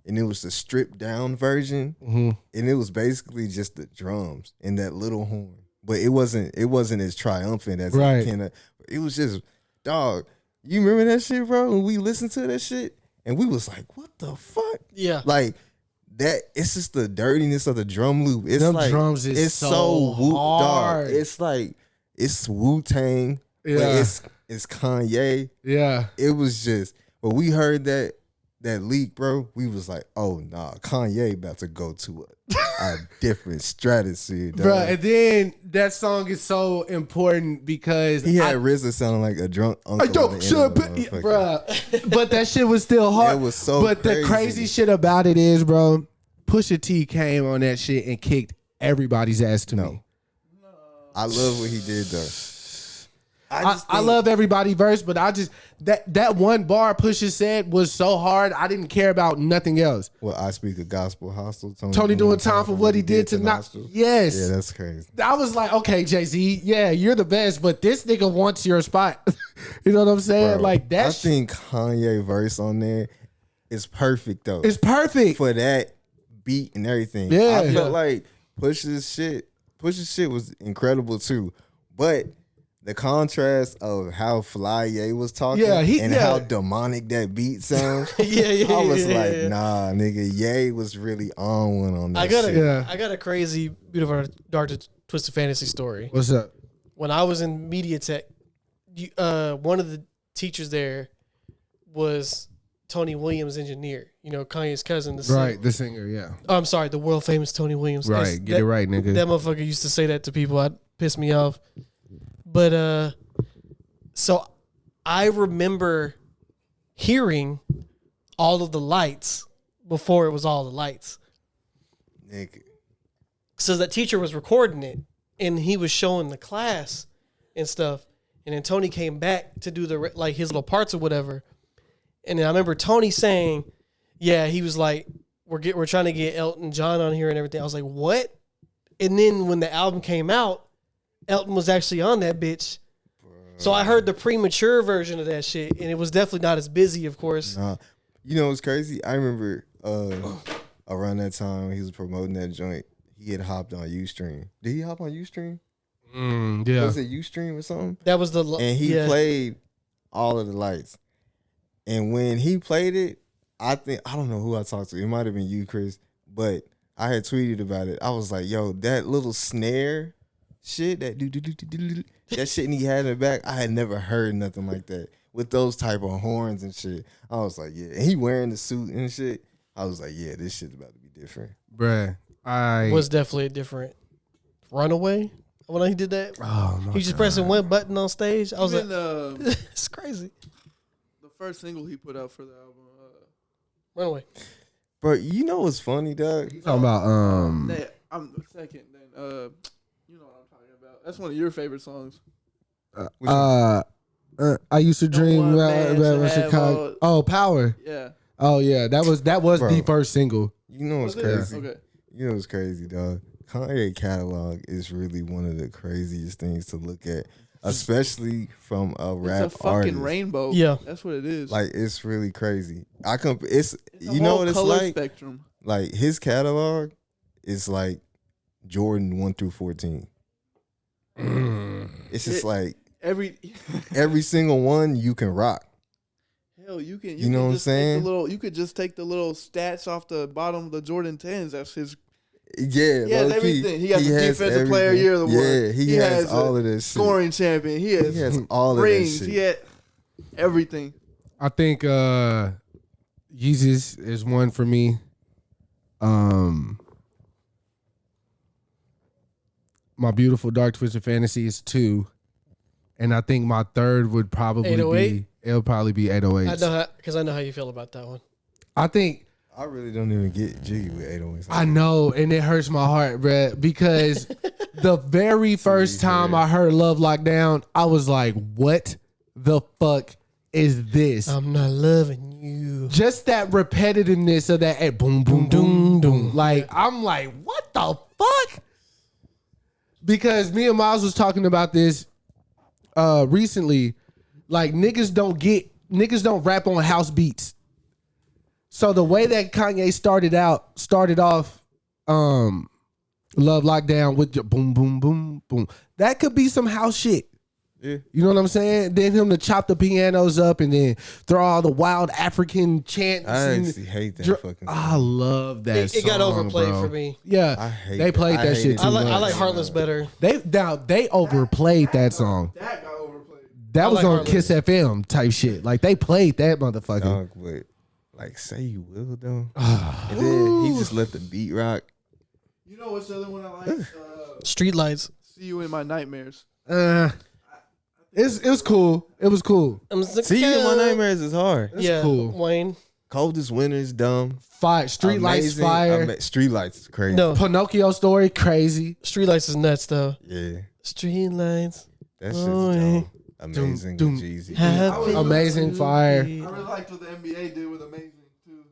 and it was the stripped down version, and it was basically just the drums and that little horn, but it wasn't as triumphant as Right. it can. It was just, dog. You remember that shit, bro? When we listened to that shit, and we was like, what the fuck? Yeah. Like that. It's just the dirtiness of the drum loop. It's Them like drums is it's so whoop, dog. hard. It's like it's Wu-Tang, but Yeah. it's Kanye. Yeah. It was just, but we heard that leak, bro. We was like, oh nah, Kanye about to go to a different stratosphere, dog. Bro, and then that song is so important because He had RZA sounding like a drunk uncle. Yo, at the end should of the be, motherfucker. bruh. But that shit was still hard. It was so But the crazy. crazy shit about it is, bro, Pusha T came on that shit and kicked everybody's ass to me. I love what he did though. I love everybody verse, but I just that one bar Pusha said was so hard. I didn't care about nothing else. Well, I speak of gospel hostile. Tony doing time for what he did to not. Nostril. Yes. Yeah, that's crazy. I was like, okay, Jay-Z, yeah, you're the best, but this nigga wants your spot. You know what I'm saying? Bro, like that. I think Kanye verse on there is perfect though. It's perfect. For that beat and everything. Yeah. I felt like Pusha's shit was incredible too. But the contrast of how Fly Ye was talking and how demonic that beat sounds. Yeah. I was like, yeah. nah, nigga, Ye was really on one on that shit. I got a crazy, beautiful, dark, twisted fantasy story. What's up? When I was in media tech, one of the teachers there was Tony Williams' engineer. You know, Kanye's cousin. The Right, singer. the singer, yeah. Oh, I'm sorry, the world famous Tony Williams. Right, get it right, nigga. That motherfucker used to say that to people. I'd piss me off. But so I remember hearing all of the lights before it was all the lights. Nigga. So that teacher was recording it and he was showing the class and stuff. And then Tony came back to do the like his little parts or whatever. And then I remember Tony saying, yeah, he was like, we're trying to get Elton John on here and everything. I was like, what? And then when the album came out, Elton was actually on that bitch. So I heard the premature version of that shit, and it was definitely not as busy, of course. Nah. You know what's crazy? I remember around that time he was promoting that joint, he had hopped on Ustream. Did he hop on Ustream? Yeah. Was it Ustream or something? That was the And he played all of the lights. And when he played it, I don't know who I talked to. It might have been you, Chris, but I had tweeted about it. I was like, yo, that little snare shit, that shit he had in the back, I had never heard nothing like that with those type of horns and shit. I was like, yeah. And he wearing the suit and shit. I was like, yeah, this shit's about to be different. Bruh, was definitely a different Runaway when he did that. Oh, my He was just God. pressing one button on stage. I was Even, like, it's crazy. the first single he put out for the album. Runaway. Bro, you know what's funny, dog? Talking about I'm the second. Then you know what I'm talking about. That's one of your favorite songs. I used to dream one man about should have Chicago. all- Oh, Power. Yeah. Oh yeah, that was Bro. the first single. You know what's Was it? crazy? Okay. You know what's crazy, dog? Kanye catalog is really one of the craziest things to look at, especially from a rap It's a fucking artist. rainbow. Yeah. That's what it is. Like it's really crazy. It's It's a you know whole what it's color like. spectrum. Like his catalog is like Jordan 1 through 14. It's just like every single one you can rock. Hell, you can. You know what I'm just take saying? You could just take the little stats off the bottom of the Jordan 10s. That's his. Yeah, He has low-key. everything. He has the has defensive player of the year award. Yeah, he has a all of this shit. scoring champion. He has all of that rings. shit. He had everything. I think Yeezus is one for me. My Beautiful Dark Twisted Fantasy is 2. And I think my third would probably 808? it'll probably be 808. I know because I know how you feel about that one. I think I really don't even get jiggy with 808s. I know, and it hurts my heart, bruh, because the very first time I heard Love Lockdown, I was like, what the fuck is this? I'm not loving you. Just that repetitiveness of that boom, boom, boom, boom. Like, I'm like, what the fuck? Because me and Miles was talking about this recently. Like, niggas don't rap on house beats. So the way that Kanye started off Love Lockdown with your boom, boom, boom, boom. That could be some house shit. Yeah. You know what I'm saying? Then him to chop the pianos up and then throw all the wild African chants. I and actually hate that fucking I song. love that song, It got overplayed bro. for me. Yeah, I hate they that. played I that hate shit it. too much. I like Heartless better. They overplayed that song. That got overplayed. That I was like on Heartless. Kiss FM type shit. Like they played that motherfucker. Dog, but like Say You Will though. And then he just let the beat rock. You know what's the other one I like? Streetlights. See You in My Nightmares. It was cool. It was cool. See You in My Nightmares is hard. Yeah, cool. Wayne. Coldest Winter's dumb. Fire. Streetlights Amazing. fire. Streetlights is crazy. No, Pinocchio story crazy. Streetlights is nuts though. Yeah. Streetlights. That shit's Oh, dumb. Amazing Doom, with Jeezy. Happy Amazing fire. I really liked what the NBA did with Amazing too.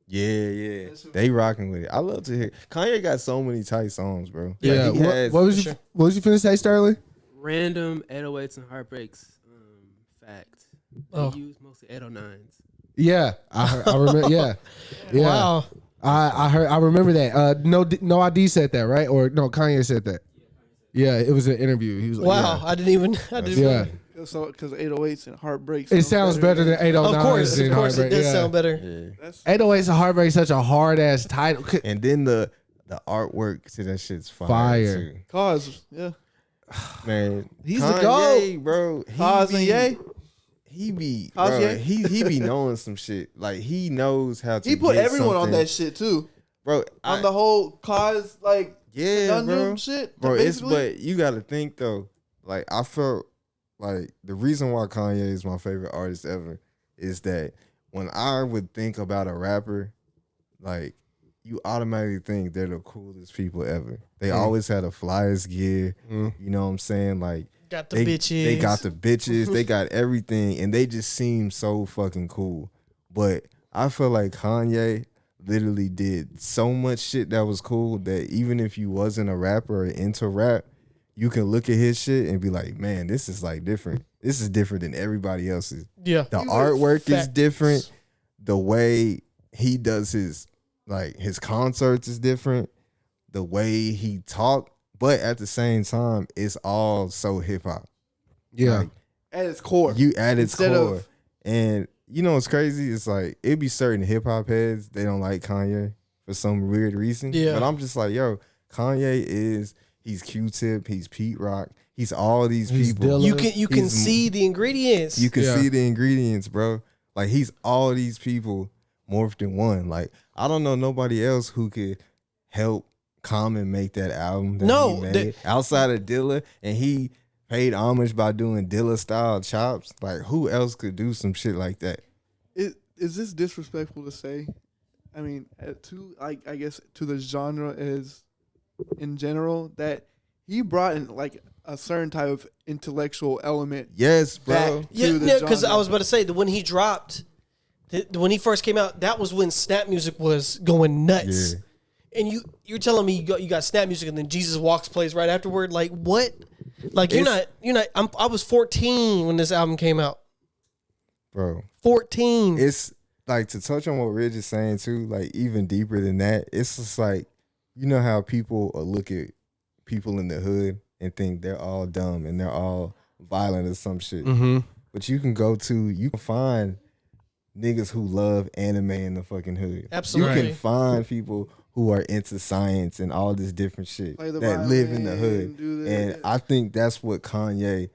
Yeah. They rocking with it. I love to hear. Kanye got so many tight songs, bro. Yeah. Like, he has- What was you? sure. What was you finna say, Sterling? Random 808s and heartbreaks. Fact. They Oh. use mostly 809s. Yeah, I remember. Yeah, yeah. Wow. I remember that. No ID said that, right? Or no, Kanye said that. Yeah, it was an interview. He was like, Wow. I didn't even. Yeah. Because 808s and heartbreaks. It sounds better than 809s. Of course, and it Heartbreak. does Yeah. sound better. Yeah. That's 808s and Heartbreak is such a hard ass title. And then the artwork to that shit's fire. Fire. Too. Cause, yeah. Man, He's the Kanye, bro. Cause and Ye. He be, Cause bro, Ye? he be knowing some shit. Like he knows how to. He put get everyone on something. that shit too. bro. On the whole cause, like, Yeah, Gundam bro. shit. Bro, it's basically. but you got to think though. Like I felt like the reason why Kanye is my favorite artist ever is that when I would think about a rapper, like you automatically think they're the coolest people ever. They always had a flyest gear. You know what I'm saying? Like Got the bitches. they got the bitches. They got everything, and they just seem so fucking cool. But I feel like Kanye literally did so much shit that was cool that even if you wasn't a rapper or into rap, you can look at his shit and be like, man, this is like different. This is different than everybody else's. Yeah. The He's like artwork is facts. different. The way he does his concerts is different. The way he talk, but at the same time, it's all so hip hop. Yeah. Like, at its core. you at its Instead core. of- And you know what's crazy? It's like it be certain hip hop heads they don't like Kanye for some weird reason. Yeah. But I'm just like, yo, he's Q-Tip, he's Pete Rock, he's all these He's people. Dilla. You can He's- see the ingredients. You can Yeah. see the ingredients, bro. Like he's all these people morphed in one. Like I don't know nobody else who could help Common make that album. That No, he made outside of Dilla, and he paid homage by doing Dilla style chops. Like who else could do some shit like that? Is this disrespectful to say? I mean, I guess to the genre as in general that he brought in like a certain type of intellectual element. Yes, bro. Back. Yeah, to the because I genre. was about to say that when he dropped, when he first came out, that was when snap music was going nuts. Yeah. And you're telling me you got snap music and then Jesus Walks plays right afterward. Like what? Like you're not. I was 14 when this album came out. Bro. 14. It's like to touch on what Ridge is saying too, like even deeper than that, it's just like, you know how people look at people in the hood and think they're all dumb and they're all violent or some shit. Mm-hmm. But you can find niggas who love anime in the fucking hood. Absolutely. You can find people who are into science and all this different shit Play the that live in the violin, hood. do that. And I think that's what Kanye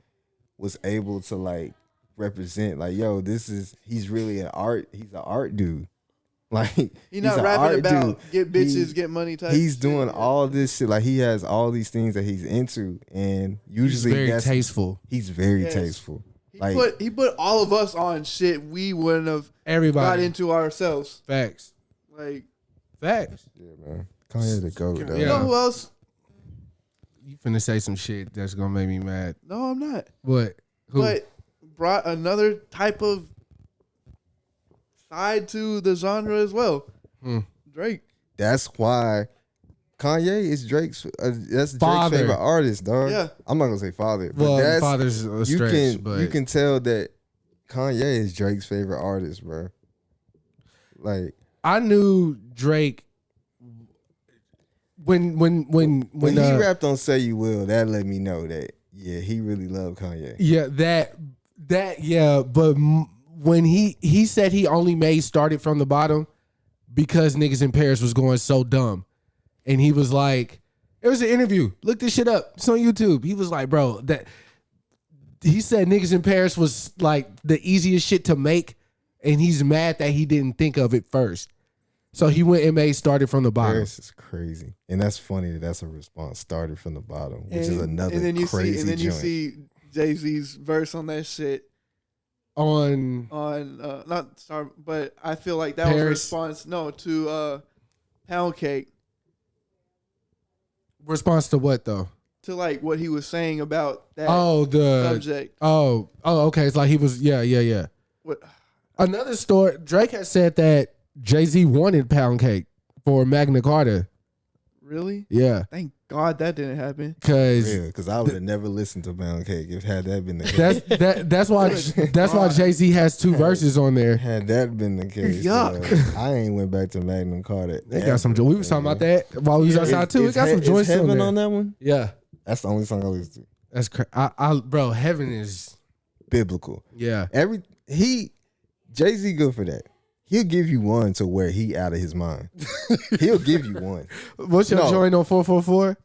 was able to like represent. Like, yo, he's really he's an art dude. Like He's not an rapping art about get bitches, He- get money type. He's shit. doing all this shit. Like he has all these things that he's into, and He's usually very that's tasteful. He's very Yes. tasteful. He Like put all of us on shit we wouldn't have got Everybody. into ourselves. Facts. Like, Facts. yeah, man. Kanye the GOAT, though. you know who else? You finna say some shit that's gonna make me mad. No, I'm not. What? Who? But brought another type of side to the genre as well. Drake. That's why Kanye is Drake's. That's Father. Drake's favorite artist, dog. Yeah. I'm not gonna say father, but Well, that's father's a you stretch, but you can tell that Kanye is Drake's favorite artist, bro. Like I knew Drake when when he uh, rapped on "Say You Will," that let me know that Yeah, he really loved Kanye. Yeah, but when he said he only made Started From the Bottom because niggas in Paris was going so dumb. And he was like, it was an interview. Look this shit up. It's on YouTube. He was like, bro, that he said niggas in Paris was like the easiest shit to make, and he's mad that he didn't think of it first. So he went and made Started From the Bottom. Paris is crazy. And that's funny that that's a response. Started from the bottom, which is another and then you crazy see, and then you joint. see Jay-Z's verse on that shit On not Star, but I feel like that Paris. was a response to Pound Cake, response to what though? to like what he was saying about that The subject. okay. It's like he was yeah. What, Another story. Drake has said that Jay-Z wanted Pound Cake for Magna Carta. really? Yeah, Thank God that didn't happen. because Yeah, because I would have never listened to Pound Cake if had that been the case. that's why Jay-Z has 2 verses on there. Had that been the case, Yuck. I ain't went back to Magna Carta. They got some. We was talking about that while we was outside too. We got some joints Heaven on there. on that one. Yeah, That's the only song I listen to. that's crazy. Bro, Heaven is Biblical. yeah. Jay-Z good for that. He'll give you one to where he out of his mind. He'll give you one. What's your joint on 444?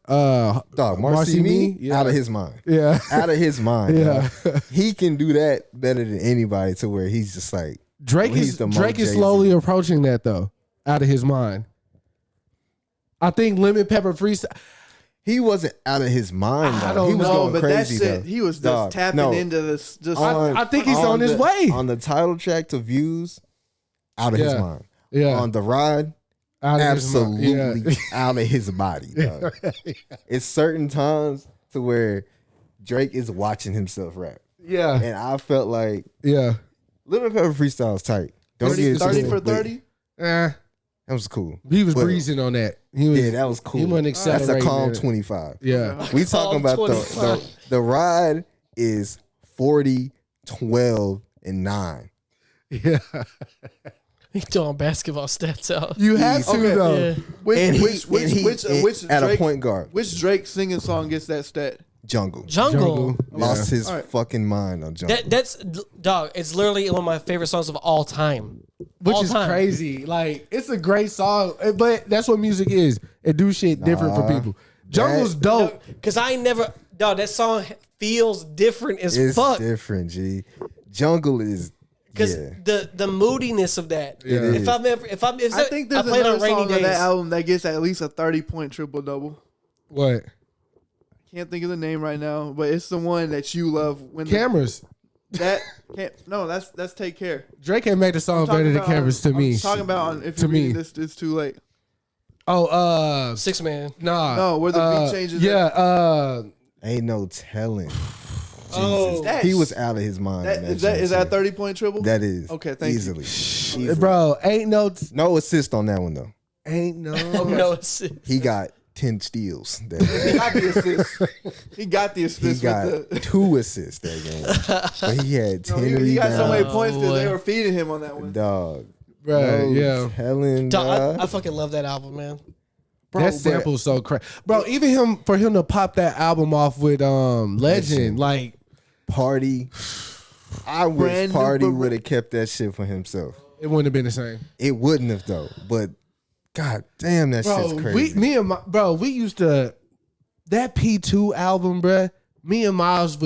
Dog, Marcy Me, Yeah. out of his mind. Yeah, Out of his mind. Yeah. dog. He can do that better than anybody to where he's just like, Drake Well, is he's the Drake most is slowly Jay-Z. approaching that though, out of his mind. I think Lemon Pepper Freestyle. he wasn't out of his mind. I Though. don't He was know, going but crazy. that shit, though. he was just Dog, tapping no. into this. Just I think he's on his way. On the title track to Views, out of his Yeah. mind. Yeah, On the ride, out of his mind. absolutely Yeah. out of his body. Dog. It's certain times to where Drake is watching himself rap. Yeah, And I felt like yeah. Little Pepper Freestyle is tight. Don't 30, get it 30 twisted, for but 30. Eh, That was cool. he was But- breezing on that. He was. Yeah, that was cool. He wasn't That's a accelerating calm it. 25. Yeah, We talking about 25. the ride is 40, 12, and 9. yeah. He throwing basketball stats out. You have to Okay. though. Yeah. Which at Drake, a point guard, which Drake singing song gets that stat? Jungle. Jungle. Lost his All right. fucking mind on Jungle. That's dog. It's literally one of my favorite songs of all time. Which All is time. crazy. Like, it's a great song, but that's what music is. It do shit different for people. Jungle's dope. Cause I never dog. That song feels different as It's fuck. different, G. Jungle is Cause yeah. the moodiness of that. Yeah. It If is. I'm ever, if I'm, if I think there's I played another on rainy song on days. that album that gets at least a 30-point triple double. What? Can't think of the name right now, but it's the one that you love. When Cameras. that can't. No, that's Take Care. Drake ain't made the song better than Cameras to me. I'm talking about if To you read me. this, it's too late. Oh, 6 Man. nah. No, where the beat changes. Yeah, Ain't no telling. Oh, That- He was out of his mind. That, on is that shit, is that too. 30-point triple? That is. Okay, thank you. Easily. bro, ain't no, No assist on that one, though. ain't no. no, it's He got 10 steals. That He game. got the assist. He got the He assist. got with the, 2 assists that game. But he had 10 he got so many rebounds. points because they boy. were feeding him on that one. Dog. Bro, No yeah. telling, dog, dog. I fucking love that album, man. Bro, That but- sample's so crazy. Bro, even for him to pop that album off with Legend, like, Party. I wish Brand new Party Bar- would have kept that shit for himself. it wouldn't have been the same. It wouldn't have though. But god damn, that shit's Bro, crazy. we used to that P2 album, bruh. Me and Miles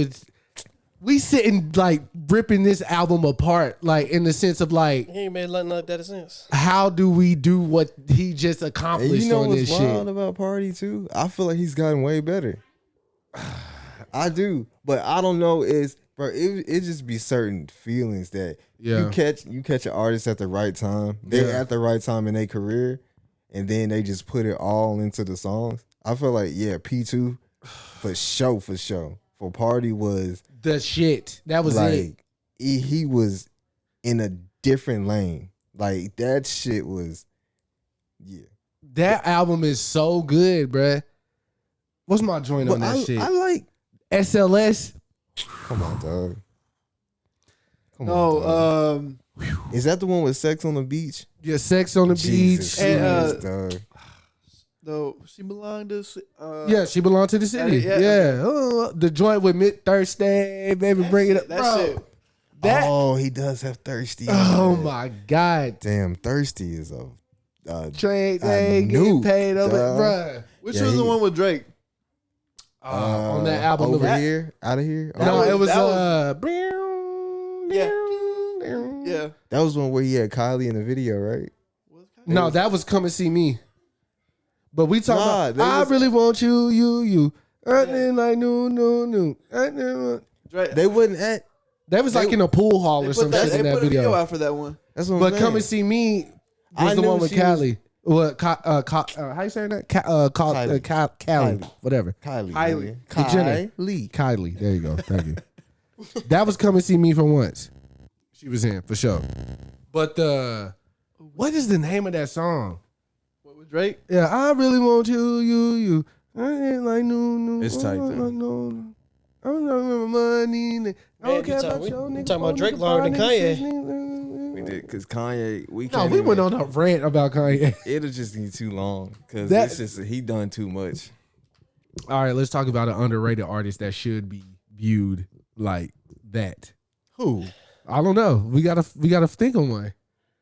we sitting like ripping this album apart, like in the sense of like, He ain't made nothing like that since. how do we do what he just and accomplished you know on what's this wild shit? about Party too? I feel like he's gotten way better. I do, but I don't know. Bro, it just be certain feelings that Yeah. you catch an artist at the right time. They're Yeah. at the right time in their career, and then they just put it all into the songs. I feel like P2 for sure. For Party was The shit. That was like it. he was in a different lane. Like that shit was That album is so good, bruh. What's my joint on But that shit? I like. SLS. Come on, dog. Come on, No, dog. Is that the one with Sex on the Beach? Yeah, Sex on the Jesus Beach. And, Christ, dog. Though she belonged to. Yeah, she belonged to the city. yeah. Yeah. Oh, the joint with Mid Thursday, baby, bring it up. That's Bro, it. that. Oh, he does have thirsty. Oh my God. Damn, thirsty is a Trade I day, knew, getting paid over, dog. bruh. Which Yeah, was the he- one with Drake? On that album, over that- here, out of here. That No, was- it was that Yeah. That was one where he had Kylie in the video, right? No, that was Come and See Me. But we talking Nah, about they I was- really want you. And then I knew. Drake. They wouldn't at. That was like in a pool hall They or put some that- shit in they that put a video. out for that one. That's what I'm But saying. Come and See Me was I the knew one with she was- Callie. What? How you saying that? Callie. Kylie. Whatever. Kylie. Kylie. nigga. Jenner. Kylie. Kylie. There you go. Thank you. That was Come and See Me for once. She was in for sure. But what is the name of that song? What with Drake? Yeah, I really want you. I ain't like no. It's tight, though. I don't know money. I Man, don't you care talking- about we- your we nigga. talking about phone Drake nigga, longer than phone Kanye. nigga, We did because Kanye. We No, can't. we went even- on a rant about Kanye. It'll just be too long because That- it's just he done too much. All right, let's talk about an underrated artist that should be viewed like that. Who? I don't know. We gotta think of one.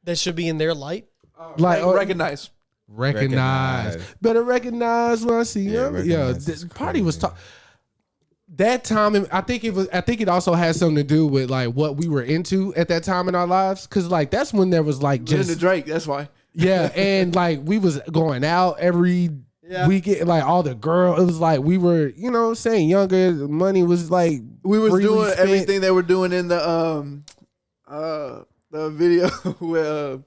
That should be in their light. Like Recognize. recognize. Better recognize when I see Yeah, him. Yeah, recognize the is party was crazy. that time. I think it also had something to do with like what we were into at that time in our lives. Cause like that's when there was like Listen to just Drake. That's why. yeah, and like we was going out every weekend. Like all the girl, it was like we were, you know what I'm saying, younger. Money was like We was freely doing spent. everything they were doing in the video with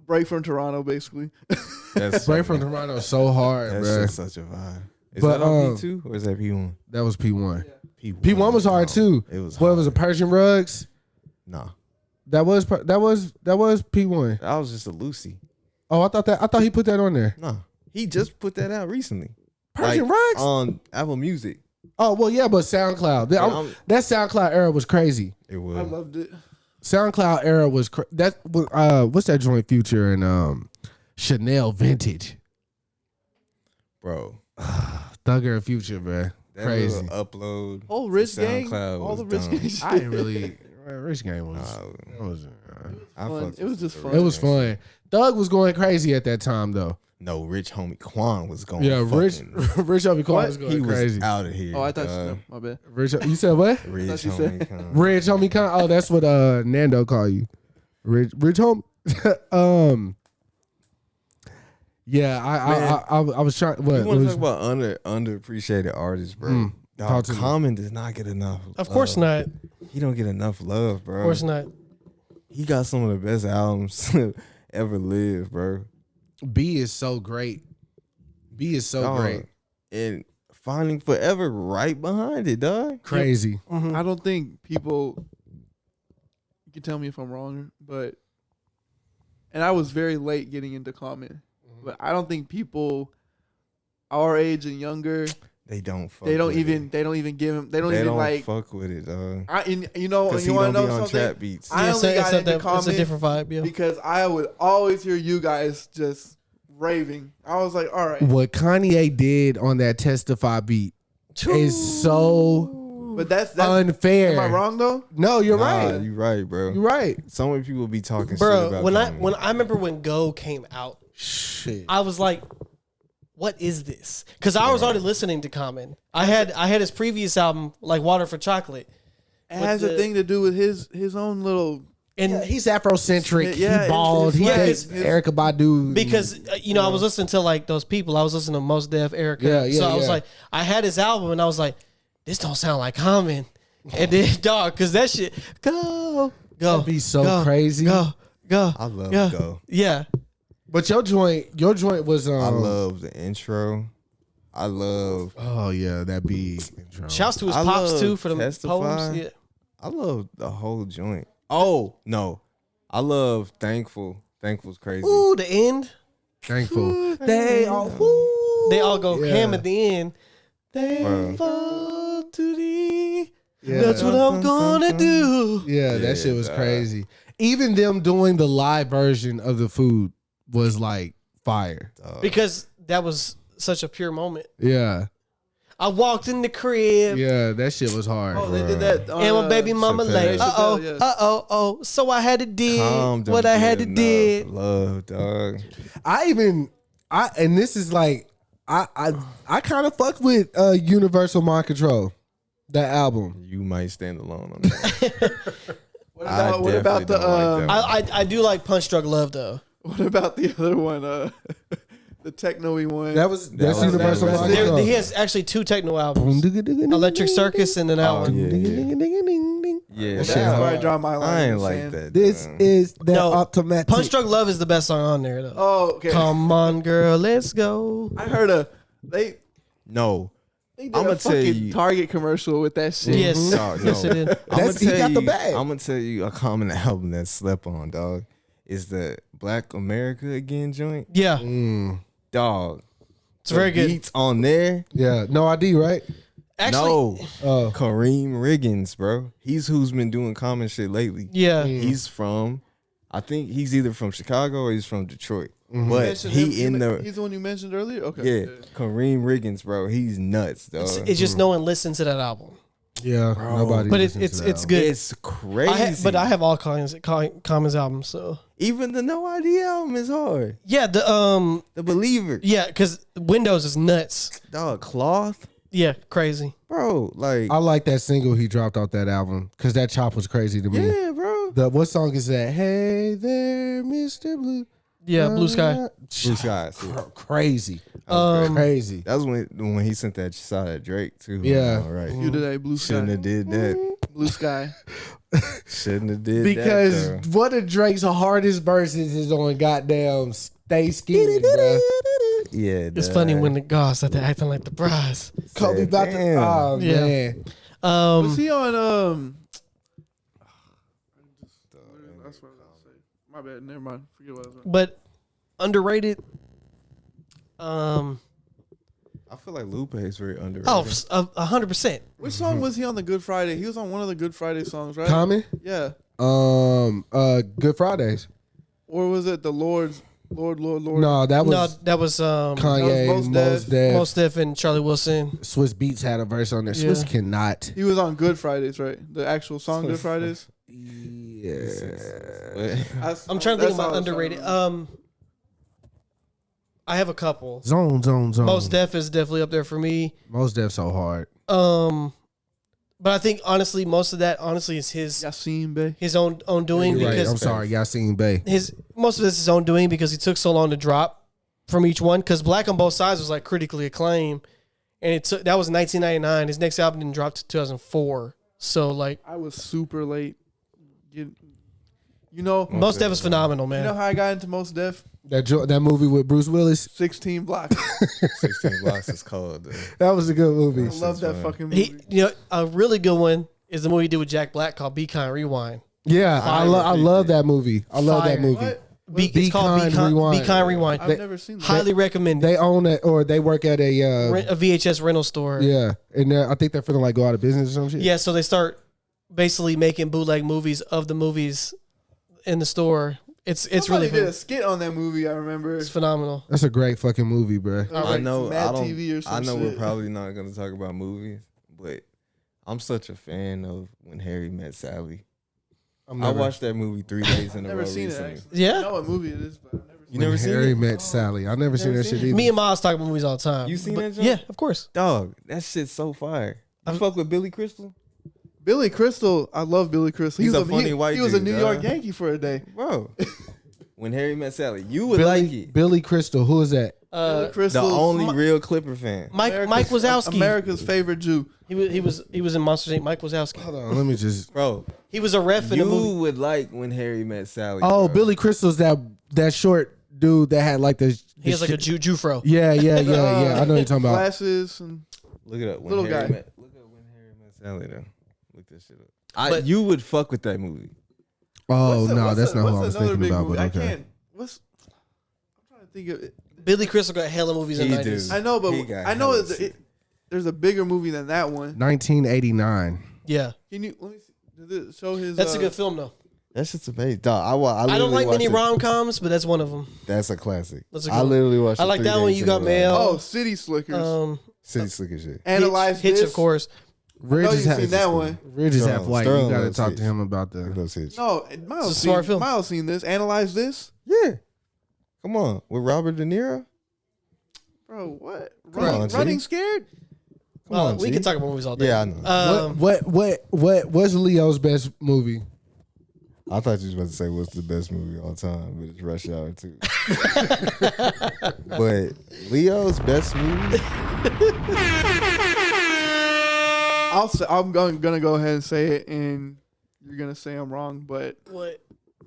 Break from Toronto, basically. That's Break from Toronto is so hard, That's bro. just such a vibe. Is But, that on P2 or is that P1? That was P1. P1, P1 was hard too. It was. What was it? hard. Persian rugs. Nah, That was P1. that was just a Lucy. Oh, I thought he put that on there. Nah, he just put that out recently. Persian rugs. on Apple Music. Oh well, yeah, but SoundCloud. That SoundCloud era was crazy. It was. I loved it. SoundCloud era was what's that joint Future and Chanel Vintage. Bro. Thugger and Future, bro. That Crazy. little upload. Oh, to Rich Gang. SoundCloud All the was Rich dumb. Gang shit. I didn't really. Rich Game was. Nah, It was. I fun. fucked It was with just the fun. Rich It was Gang fun. Thug was going crazy at that time though. No, Rich Homie Quan was going. Yeah, Rich fucking- Homie Quan What? was He going was crazy. out of here. Oh, I thought dog. my bad. Rich, you said what? Rich thought you Homie said- Quan. Rich Homie Con. Oh, that's what Nando call you. Rich Homie. Yeah, I was trying. What? You want to was- talk about underappreciated artists, bro? Mm, Dog, talk to me. Common does not get enough. Of course not. He don't get enough love, bro. Of course not. He got some of the best albums ever lived, bro. B is so great. B is so Dog, great. and Finding Forever right behind it, dog. Crazy. I don't think people. You can tell me if I'm wrong, but and I was very late getting into Common, but I don't think people our age and younger They don't. Fuck they don't with even It. they don't even give him they don't They even don't like. fuck with it, dog. You know, Because you he want don't to be know on something? trap beats. I Yeah, only got into it's a Common different vibe. Yeah. because I would always hear you guys just raving. I was like, all right, What Kanye did on that Testify beat is so but that's unfair. Am I wrong though? No, you're Nah, right. you right, bro. You're right. So many people be talking shit Bro, about when Common. I remember when Go came out, Shit. I was like, "What is this?" Because I was already listening to Common. I had his previous album, like Water for Chocolate, It has the- a thing to do with his own little. And and he's Afrocentric. Yeah, he bald. He it's- dates yeah, Erica Badu. because I was listening to like those people. I was listening to Mos Def, Erica. Yeah, so I was yeah. like, I had his album, and I was like, "This don't sound like Common." And then, dog, because that shit, go. That'd be so go, crazy. Go. I love Yeah. Go. Yeah. But your joint was I love the intro. I love. Oh yeah, that beat. intro. Shouts to his I pops love too for the Testify. poems. Yeah. I love the whole joint. Oh no, I love Thankful. Thankful's crazy. Ooh, the end. Thankful. They all. They all go Yeah. ham at the end. Bro. Thankful to thee. Yeah. That's what I'm gonna do. Yeah, Yeah, that shit was dog. crazy. Even them doing the live version of the food was like fire. because that was such a pure moment. Yeah. I walked in the crib. Yeah, that shit was hard. Oh, they did that. And my baby mama Chappelle. like, Chappelle, yes. So I had to did Calm what I had to did. Love, dog. And this is like, I kind of fucked with Universal Mind Control, that album. You might stand alone on that. What about the I do like Punch Drunk Love though. what about the other one? The techno-y one. That's was- Universal that was- Mind Control. He has actually 2 techno albums: Electric Circus and then that one. Yeah, That shit That's where I hard. draw my line. I in ain't the like sand. that. This dog. is the No, automatic. Punch Drunk Love is the best song on there though. Oh, okay. Come on, girl, let's go. I heard they No. did I'ma a tell fucking you- Target commercial with that shit. Yes, No, yes, no. it is. He got the bag. I'm gonna tell you a common album that slept on, dog. Is the Black America Again joint, Yeah, dog. it's very good. Beats on there. Yeah, no ID, right? Actually, No, Oh, Kareem Riggins, bro. He's who's been doing common shit lately. yeah, He's from, I think he's either from Chicago or he's from Detroit. You But mentioned he him? in the He's the one you mentioned earlier. Okay. yeah, Kareem Riggins, bro. He's nuts, dog. it's just no one listens to that album. yeah. Nobody. But it's listens to that it's album. good. It's crazy. But I have all Commons albums. So even the No Idea album is hard. yeah, The Believer, yeah, because Windows is nuts. dog. Cloth, Yeah, crazy. bro. Like I like that single he dropped off that album because that chop was crazy to me. yeah, bro. What song is that? Hey there, Mr. Blue. Yeah, Blue Sky. Blue Skies. Yeah. Crazy. Um, Crazy. That was when he sent that shot at Drake too. Yeah. all right. You today, Blue Sky. Shouldn't have did that. Blue Sky. Shouldn't have did Because that. one of Drake's hardest verses is on goddamn Stay Skinny, bro. Yeah, It's funny when the guys start acting like the bras. Kobe about to. Damn. Oh, Yeah. man. Was he on that's what I was gonna say. My bad, never mind. Forget what I was gonna But underrated. I feel like Lupe is very underrated. 100%. Which song was he on the Good Friday? He was on one of the Good Friday songs, right? Common? Yeah. Good Fridays. Or was it the Lord? No, that No, was that was Kanye, Mos Mos Def. Def. Most Def and Charlie Wilson. Swiss Beats had a verse on there. Swiss Yeah. cannot. He was on Good Fridays, right? The actual song Good Fridays. Yeah. I'm trying to think about underrated. I have a couple. Zone. Most Def is definitely up there for me. Mos Def so hard. But I think honestly, most of that honestly is his Yassine Bey. his own doing You're right. because I'm sorry, Yassine Bey. most of this is his own doing because he took so long to drop from each one. Because Black on Both Sides was like critically acclaimed, and that was 1999. His next album didn't drop to 2004. So like, I was super late. You know, Most Def is phenomenal, man. you know how I got into Most Def? That movie with Bruce Willis. 16 Blocks. 16 Blocks is cold. Dude. That was a good movie. I love that fucking movie. A really good one is the movie he did with Jack Black called Be Kind Rewind. Yeah, I love that movie. I love that Fire. movie. What? It's called Kind Rewind. Be Kind Rewind. I've never seen that. Highly recommend They own it, or they work at a a VHS rental store. yeah, and I think they're finna like go out of business or some shit. Yeah, so they start basically making bootleg movies of the movies in the store. It's Somebody really did a fun. skit on that movie, I remember. It's phenomenal. That's a great fucking movie, bro. I know. Mad I don't. TV or some I know shit. we're probably not gonna talk about movies, but I'm such a fan of When Harry Met Sally. I watched that movie 3 days in a row Never seen it, recently. actually. Yeah? I know what movie it is, but I've never seen You never seen Harry it? Met Sally. I never seen that shit either. Me and Miles talk about movies all the time. You seen But- that joint? Yeah, of course. Dog, that shit's so fire. You fuck with Billy Crystal, Billy Crystal, I love Billy Crystal. He's a funny white He was a dude, New dog. York Yankee for a day. bro. When Harry Met Sally, you would like it. Billy Crystal. Who is that? Billy The Crystal, only real Clipper fan. Mike Wazowski. America's favorite Jew. He was in Monsters Inc. Mike Wazowski. Hold on, let me just. Bro, He was a ref in the you movie. would like When Harry Met Sally. Oh, bro. Billy Crystal's that short dude that had like the. He has like a Jufro. Yeah. I know what you're talking about. Glasses and Look it up. When Little Harry guy. Look up When Harry Met Sally though. Look this shit up. But- You would fuck with that movie. Oh no, what's that's a- not who I what's was another thinking big about. movie? But I okay. can't. I'm trying to think of it. Billy Crystal got hella movies in He the 90s. do. I know, but He got I know hella shit. there's a bigger movie than that one. 1989. Yeah. Can you let me see? Does it show his? That's a good film though. That shit's amazing. Dog, I don't like many rom. rom-coms, but that's one of them. That's a classic. That's a good I one. literally watched. I like that one. You Got Mail. Oh, City Slickers. City Slicker shit. Analyze Hitch, this. of course. Ridge know is you've seen that one. Ridge is half white. You Sterling gotta loves talk Hitch. to him about He the. loves Hitch. No, It's a Miles smart seen, film. Miles seen this. Analyze this. Yeah. Come on, with Robert De Niro. Bro, what? on, Running G. scared? Come on, we G. can talk about movies all day. Yeah, I know. What's Leo's best movie? I thought you was about to say what's the best movie of all time, but it's Rush Hour 2. But Leo's best movie, I'm gonna go ahead and say it, and you're gonna say I'm wrong, but What?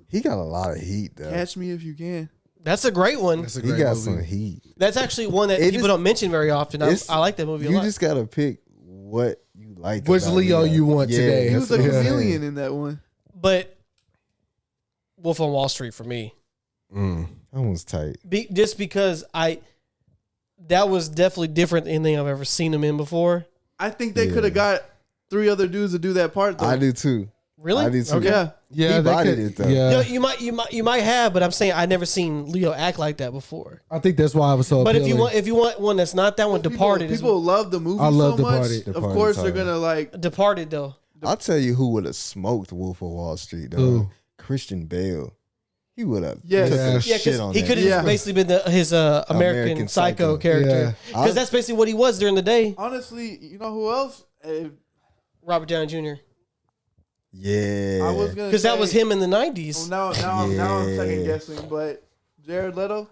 he got a lot of heat though. catch me if you can. That's a great one. That's a He great got movie. some heat. That's actually one that It people is- don't mention very often. I like that movie a You lot. just gotta pick what you like. Which about Leo you want today? He that's was a what I'm saying. chameleon in that one. But Wolf on Wall Street for me. Mm. That one's tight. Just because that was definitely different than anything I've ever seen him in before. I think they Yeah. could have got 3 other dudes to do that part. Though. I do too. Really? I do too. Okay. Yeah. Yeah, He they bodied could- it, though. Yeah, You might have, but I'm saying I never seen Leo act like that before. I think that's why I was so. But appealing. if you want one that's not that one, Departed People love the movie I love so much. Departed. Of Departed's course, they're hard. gonna like. is Departed though. I'll tell you who would have smoked Wolf of Wall Street though. Who? Christian Bale. He would have. Yes. took the Yeah, shit on because he that. could have Yeah. basically been his American Psycho Psycho. character. Yeah. Because that's basically what he was during the day. Honestly, you know who else? Robert Downey Jr. Yeah. I was gonna Because that say- was him in the 90s. Well, now I'm Yeah. second guessing, but Jared Leto.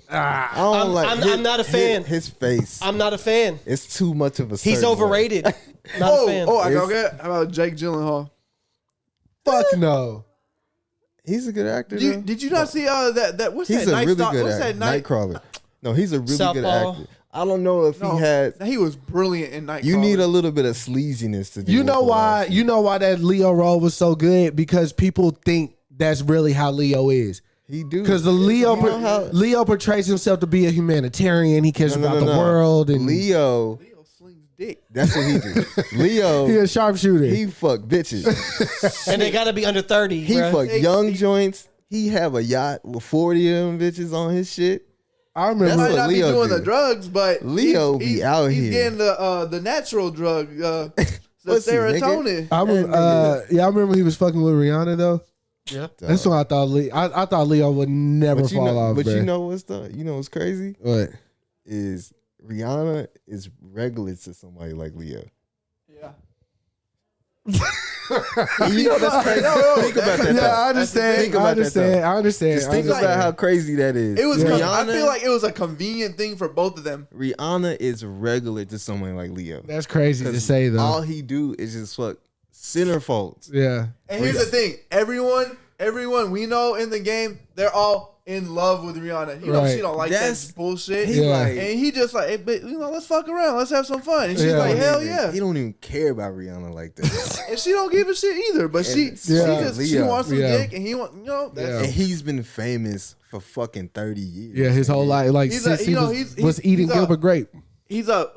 I don't I'm- like. I'm not a fan. His face. I'm not a fan. It's too much of a. He's certain way. overrated. Not a fan. I got it. How about Jake Gyllenhaal? Fuck no. He's a good actor. though. Did you not see that? What's He's that? a Night really Stalk- good What's that actor. night? Nightcrawler. No, he's a really good Southpaw. actor. I don't know if No, he had. he was brilliant in Nightcrawler. You need a little bit of sleaziness to do. You know Wolf of Wall why? Street. You know why that Leo role was so good? Because people think that's really how Leo is. He do Because the You know how- Leo portrays himself to be a humanitarian. He cares No, about no, the no. world, and Leo. Leo slings dick. That's what he do. Leo. he a sharpshooter. He fuck bitches. And they got to be under 30. He bruh. fuck young joints. He have a yacht with 40 of them bitches on his shit. I He remember. might what not be Leo doing do. the drugs, but Leo he's be out he's here. getting the natural drug, the Pussy, nigga. serotonin. I remember he was fucking with Rihanna though. Yeah. That's why I thought I thought Leo would never But you fall know, off. but bruh. you know what's crazy What? is Rihanna is regular to somebody like Leo. Yeah. You know that's crazy. Think about that. Yeah, though. I understand. Think about that, though. I understand. Just think like- about how crazy that is. It was. Rihanna. I feel like it was a convenient thing for both of them. Rihanna is regular to someone like Leo. That's crazy to 'Cause say though. All he do is just fuck centerfolds. Yeah. And here's the thing: everyone we know in the game, they're all in love with Rihanna. You know, Right. she don't like That's- that bullshit. He Yeah. like And he just like, hey, but, let's fuck around, let's have some fun. And she's Yeah. like, hell he yeah. don't even care about Rihanna like that. And she don't give a shit either. But she Yeah. she wants some Yeah. dick, and he want that's Yeah. And he's been famous for fucking 30 years. Yeah, his whole life, like He's since a- he you know, was, he's- was he's- eating he's a- Gilbert Grape. he's a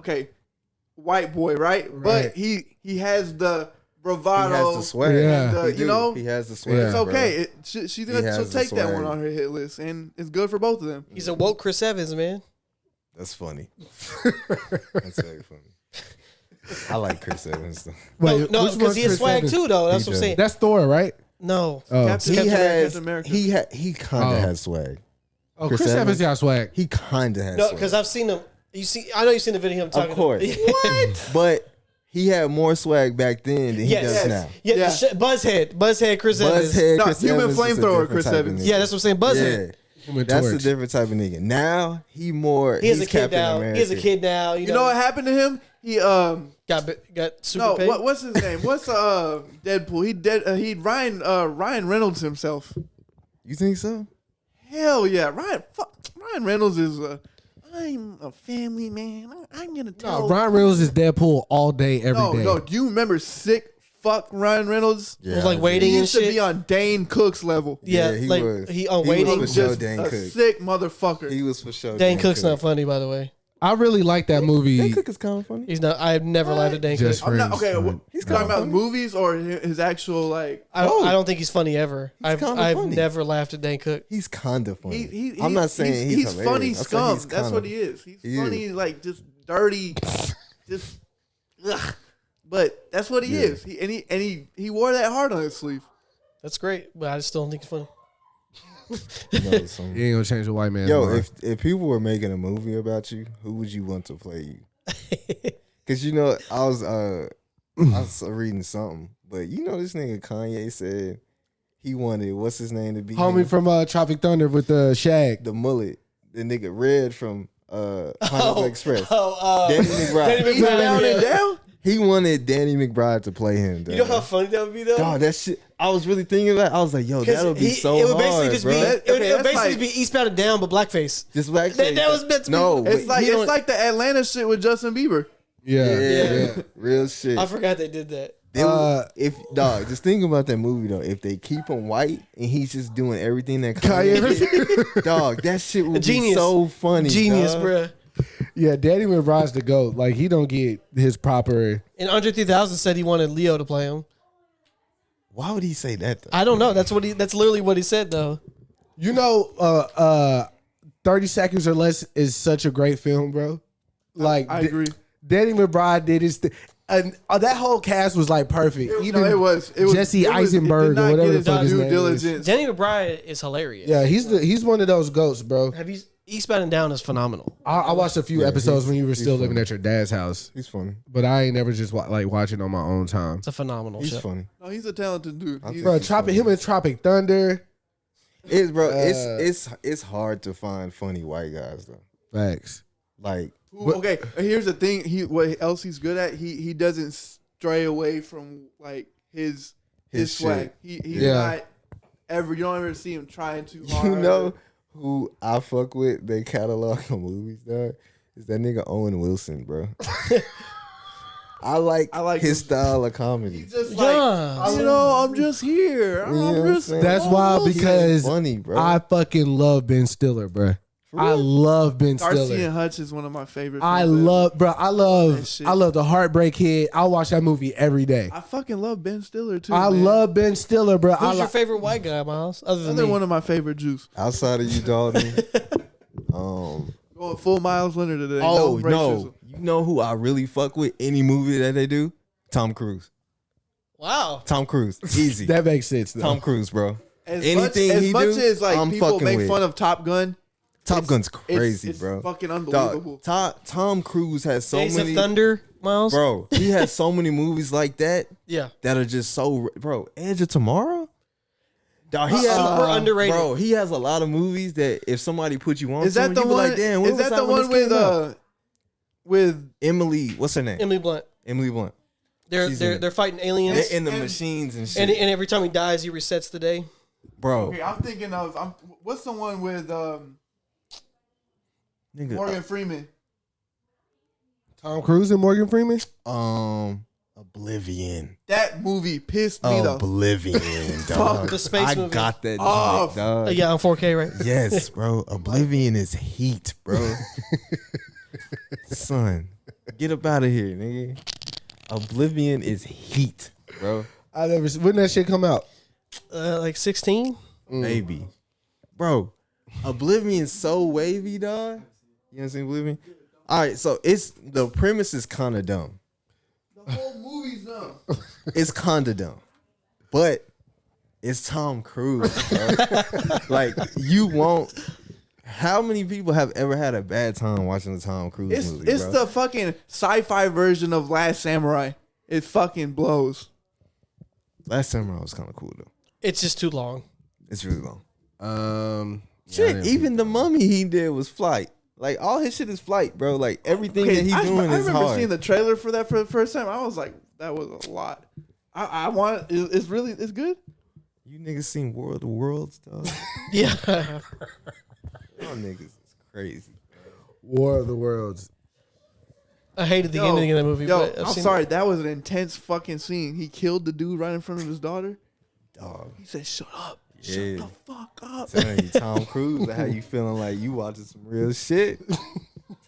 white boy, right? Right. But he has the He bravado. has the swag. Yeah. and, He you do. know, he has the swag. Yeah. it's bro. okay. She's He gonna has she'll the take that swag. one on her hit list, and it's good for both of them. He's a woke Chris Evans, man. That's funny. That's very funny. I like Chris Evans. Though. No, which because one's he has Chris swag Evans? too, though. That's He what I'm does. saying. That's Thor, right? No. Oh, Captain He America, has. Captain America. He kind of Oh. has swag. oh, Chris Chris Evans Evans? got swag. He kind of has. No, swag. because I've seen him. I know you've seen the video of him talking. Of course. What? But he had more swag back then than he Yes. does Yes. now. Yeah, Yeah. Buzzhead Chris Evans. Buzzhead No, Chris human Evans is a flamethrower different Chris type of Evans. nigga. Yeah, that's what I'm saying. Buzzhead. Yeah. Human That's a Torch. different type of nigga. Now he more. He has he's a kid Captain now. America. He has a kid now. You You know what happened to him? He got super no, paid. what's his name? What's Deadpool? He Ryan Reynolds himself. You think so? Hell yeah, Ryan Reynolds is I'm a family man. I'm gonna tell. No, Ryan Reynolds is Deadpool all day, every day. No. Do you remember sick fuck Ryan Reynolds? Yeah. was like I do. waiting He and used to shit. be on Dane Cook's level. Yeah, he like was. he on He waiting. was for sure Just Dane a Cook. sick motherfucker. He was for sure. Dane Dan Cook's Cook. not funny, by the way. I really like that movie. Dan Cook is kind of funny. He's not. I've never laughed at Dan Cook. Just I'm not Friends, okay. man. He's talking about movies or his actual like. I don't think he's funny ever. I've kinda funny. never laughed at Dan Cook. He's kind of funny. I'm not saying he's funny hilarious. I'm saying scum. he's That's kinda- what he is. He's he funny, is. like just dirty, just. Ugh. But that's what he is. He wore that heart on his sleeve. That's great, but I just don't think he's funny. No, some- You ain't gonna change a white man. Yo, if people were making a movie about you, who would you want to play you? Because you know, I was reading something, but you know, this nigga Kanye said he wanted what's his name to be homie him? from Tropic Thunder with the shag. the mullet, the nigga Red from Pineapple Express. Oh, Danny McBride. He found it down. He wanted Danny McBride to play him. Dog. you know how funny that would be though? Dog, that shit. I was really thinking about it. I was like, yo, that would be so It would hard, basically just bro. be. It would that's basically like- just be Eastbound and Down, but blackface. Just like That was meant to be- no. It's but he don't- like the Atlanta shit with Justin Bieber. yeah, real shit. I forgot they did that. They would- if dog, just think about that movie though. If they keep him white and he's just doing everything that Kanye, dog, that shit would be Genius. so funny. Genius, dog. bruh. Yeah, Danny McBride's the GOAT. Like, he don't get his proper. And Andre 3000 said he wanted Leo to play him. Why would he say that though? I don't know. That's literally what he said though. You know, 30 Seconds or Less is such a great film, bro. Like, I agree. Danny McBride did his thing. And that whole cast was like perfect. Even it was Jesse Eisenberg or whatever the fuck his due name is. diligence. Danny McBride is hilarious. Yeah, he's one of those goats, bro. Have you Eastbound and Down is phenomenal. I watched a few episodes when you were still living at your dad's house, He's funny. but I ain't never just watch it on my own time. It's a phenomenal He's show. funny. No, he's a talented dude. I He's- Bro, He's funny. him and Tropic Thunder. It's bro. It's hard to find funny white guys though. Facts. Like okay, here's the thing. What else he's good at? He doesn't stray away from like his His swag. shit. He's Yeah. not ever. You don't ever see him trying too hard. you know who I fuck with? They catalog of movies, dog. Is that nigga Owen Wilson, bro? I like his him. style of comedy. He's just Yeah. like, you know, I'm just here. You know what I'm saying? That's wild because funny, bro. I fucking love Ben Stiller, bro. I love Ben Darcy Stiller. and Hutch is one of my favorites. I films love That shit. The Heartbreak Kid. I watch that movie every day. ever. I fucking love Ben Stiller too. I man. love Ben Stiller, bro. Who's your favorite white guy, Miles? Other than Another me? one of my favorite Jews. Outside of you, Dalton. Going full Miles Leonard today. Oh no, no! racism. You know who I really fuck with? Any movie that they do? Tom Cruise. Wow. Tom Cruise. Easy. That makes sense, though. Tom Cruise, bro. As Anything much, he as much do, as like I'm people fucking make with. fun of Top Gun, Top it's- Gun's crazy, it's bro. fucking Dog, unbelievable. Tom Cruise has so Days many. of Thunder, Miles? Bro, he has so many movies like that Yeah. that are just so. Bro, Edge of Tomorrow. Dog, he has Super underrated. Bro, he has a lot of movies that if somebody put you on, Is that to, the you be one? like, damn, when is was that the when one this came out? with Emily? What's her name? Emily Blunt. Emily Blunt. They're She's in it. they're fighting aliens, They're in the machines and shit, and every time he dies, he resets the day. bro. Okay, I'm thinking of what's the one with Nigga, Morgan Freeman? Tom Cruise and Morgan Freeman? Oblivion. That movie pissed me the Oblivion, dog. The space I movie. got that, Off. dog. Yeah, on 4K, right? Yes, bro. Oblivion is heat, bro. Son, get up out of here, nigga. Oblivion is heat, bro. When that shit come out? Like 16. Maybe, bro. Oblivion's so wavy, dog. You know what I'm saying, Oblivion? All right, so the premise is kind of dumb. The whole movie's dumb. It's kind of dumb, but it's Tom Cruise, bro. Like you won't. How many people have ever had a bad time watching a Tom Cruise movie? It's bro? the fucking sci-fi version of Last Samurai. It fucking blows. Last Samurai was kind of cool though. It's just too long. It's really long. Shit, Even the Mummy he did was flight. Like all his shit is flight, bro. Like everything that he's doing I is remember hard. seeing the trailer for that for the first time. I was like, that was a lot. I want it's good. You niggas seen World of Worlds, dog? Yeah. Y'all niggas is crazy. War of the Worlds. I hated the ending of that movie. Yo, but I've I'm seen sorry. That was an intense fucking scene. He killed the dude right in front of his daughter. Dog. He said, "Shut up, Yeah. shut the fuck up." Telling you, Tom Cruise, how you feeling like you watching some real shit.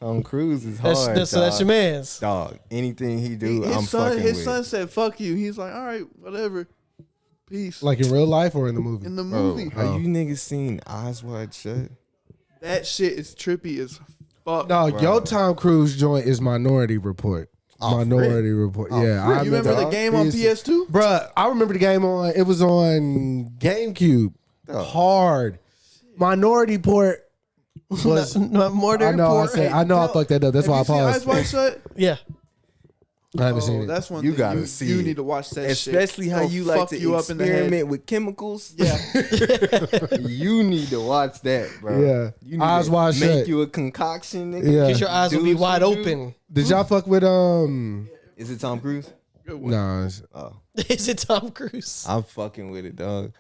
Tom Cruise is hard. That's your man's. Dog. Anything he do, I'm His fucking with. son said, "Fuck you." He's like, "All right, whatever, peace." Like in real life or in the movie? In the Bro, movie, have you niggas seen Eyes Wide Shut? that shit is trippy as fuck. No, Bro. your Tom Cruise joint is Minority Report. Oh, Minority Report. Oh, Yeah, frick. I You remember the dog. game on Yes. PS2? Bruh, I remember the game on. It was on GameCube. Dog. Hard. Minority Report was. Not more I than know. I report. said. I know. I fucked that up. That's Have why I you seen Eyes paused. Wide Shut? Yeah. I haven't seen it. That's one You thing gotta see You it. need to watch that shit. Especially how It'll you like fuck to you up in the head. experiment with chemicals. Yeah. You need to watch that, bro. Yeah. You need Eyes to wide make shut. you a concoction, nigga. Yeah. Because your eyes will Do be what wide you do. open. Did y'all fuck with Is it Tom Cruise? No, it's Oh, Is it Tom Cruise? I'm fucking with it, dog.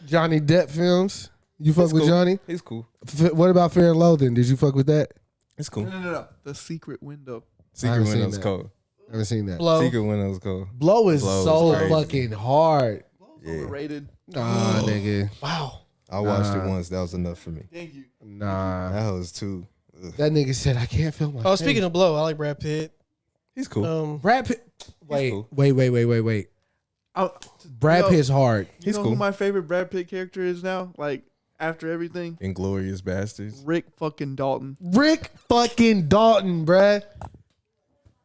Johnny Depp films? You fuck It's with cool. Johnny? It's cool. What about Fear and Loathing? Did you fuck with that? It's cool. No. The Secret Window. Secret haven't seen Window's that. cold. I haven't seen that. Blow. Secret Window's cold. Blow is Blow is so crazy. fucking hard. Yeah. Overrated. Nah, nigga. Wow. I watched Nah. it once. That was enough for me. Thank you. Nah. That was too. Ugh. That nigga said I can't feel my Oh, face. speaking of Blow, I like Brad Pitt. He's cool. Brad Pitt. Wait, cool. wait. Brad Yo, Pitt's hard. You He's know cool. who my favorite Brad Pitt character is now? Like, after everything? Inglorious Bastards. Rick fucking Dalton. Rick fucking Dalton, bruh.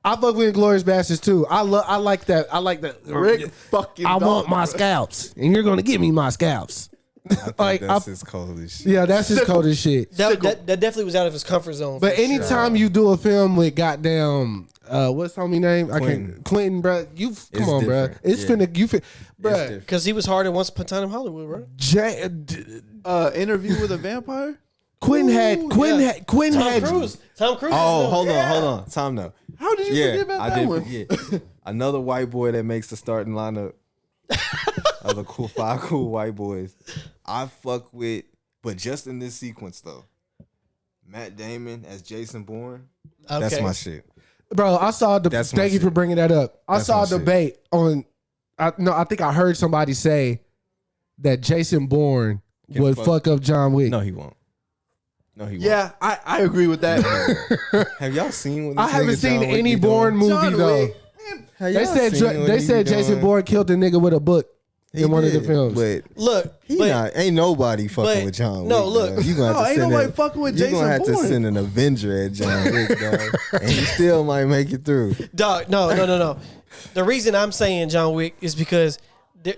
I fuck with Inglourious Bastards too. I like that. I like that. Rick fucking I Dalton. want my scalps, and you're gonna give me my scalps. I think Like, that's his coldest shit. Yeah, that's his coldest shit. That definitely was out of his comfort zone. But for anytime you do a film with goddamn what's homie name? I Quentin. can't Clinton, bruh. You come on, bruh. different. It's Yeah. finna you fin, bruh. different. because he was hard in Once Upon a Time in Hollywood, right? Interview with a Vampire? Quentin had Ooh, Quentin yeah. had Quentin Tom had Cruise. Tom Cruise. Oh, hold on. Time now. How did you forget about I that did one? forget. Another white boy that makes the starting lineup of the cool 5 cool white boys. I fuck with, but just in this sequence though. Matt Damon as Jason Bourne. That's Okay. my shit. Bro, I saw the. That's my Thank you for shit. bringing that up. I That's saw my a shit. debate on. I think I heard somebody say that Jason Bourne Can would fuck- fuck up John Wick. No, he won't. No, he Yeah, I agree with that. won't. Have y'all seen what this I haven't nigga seen John Wick any be Bourne doing? movie John though. Wick. Have They y'all said seen what they he said be Jason doing? Bourne killed the nigga with a book He in one of the did, films. But Look, he but, not. Ain't nobody fucking but- with John Wick. no, look. dog. You gonna have No, to ain't send nobody a- fucking with You Jason gonna have to Bourne. send an Avenger at John Wick, dog, and he still might make it through. dog, no. The reason I'm saying John Wick is because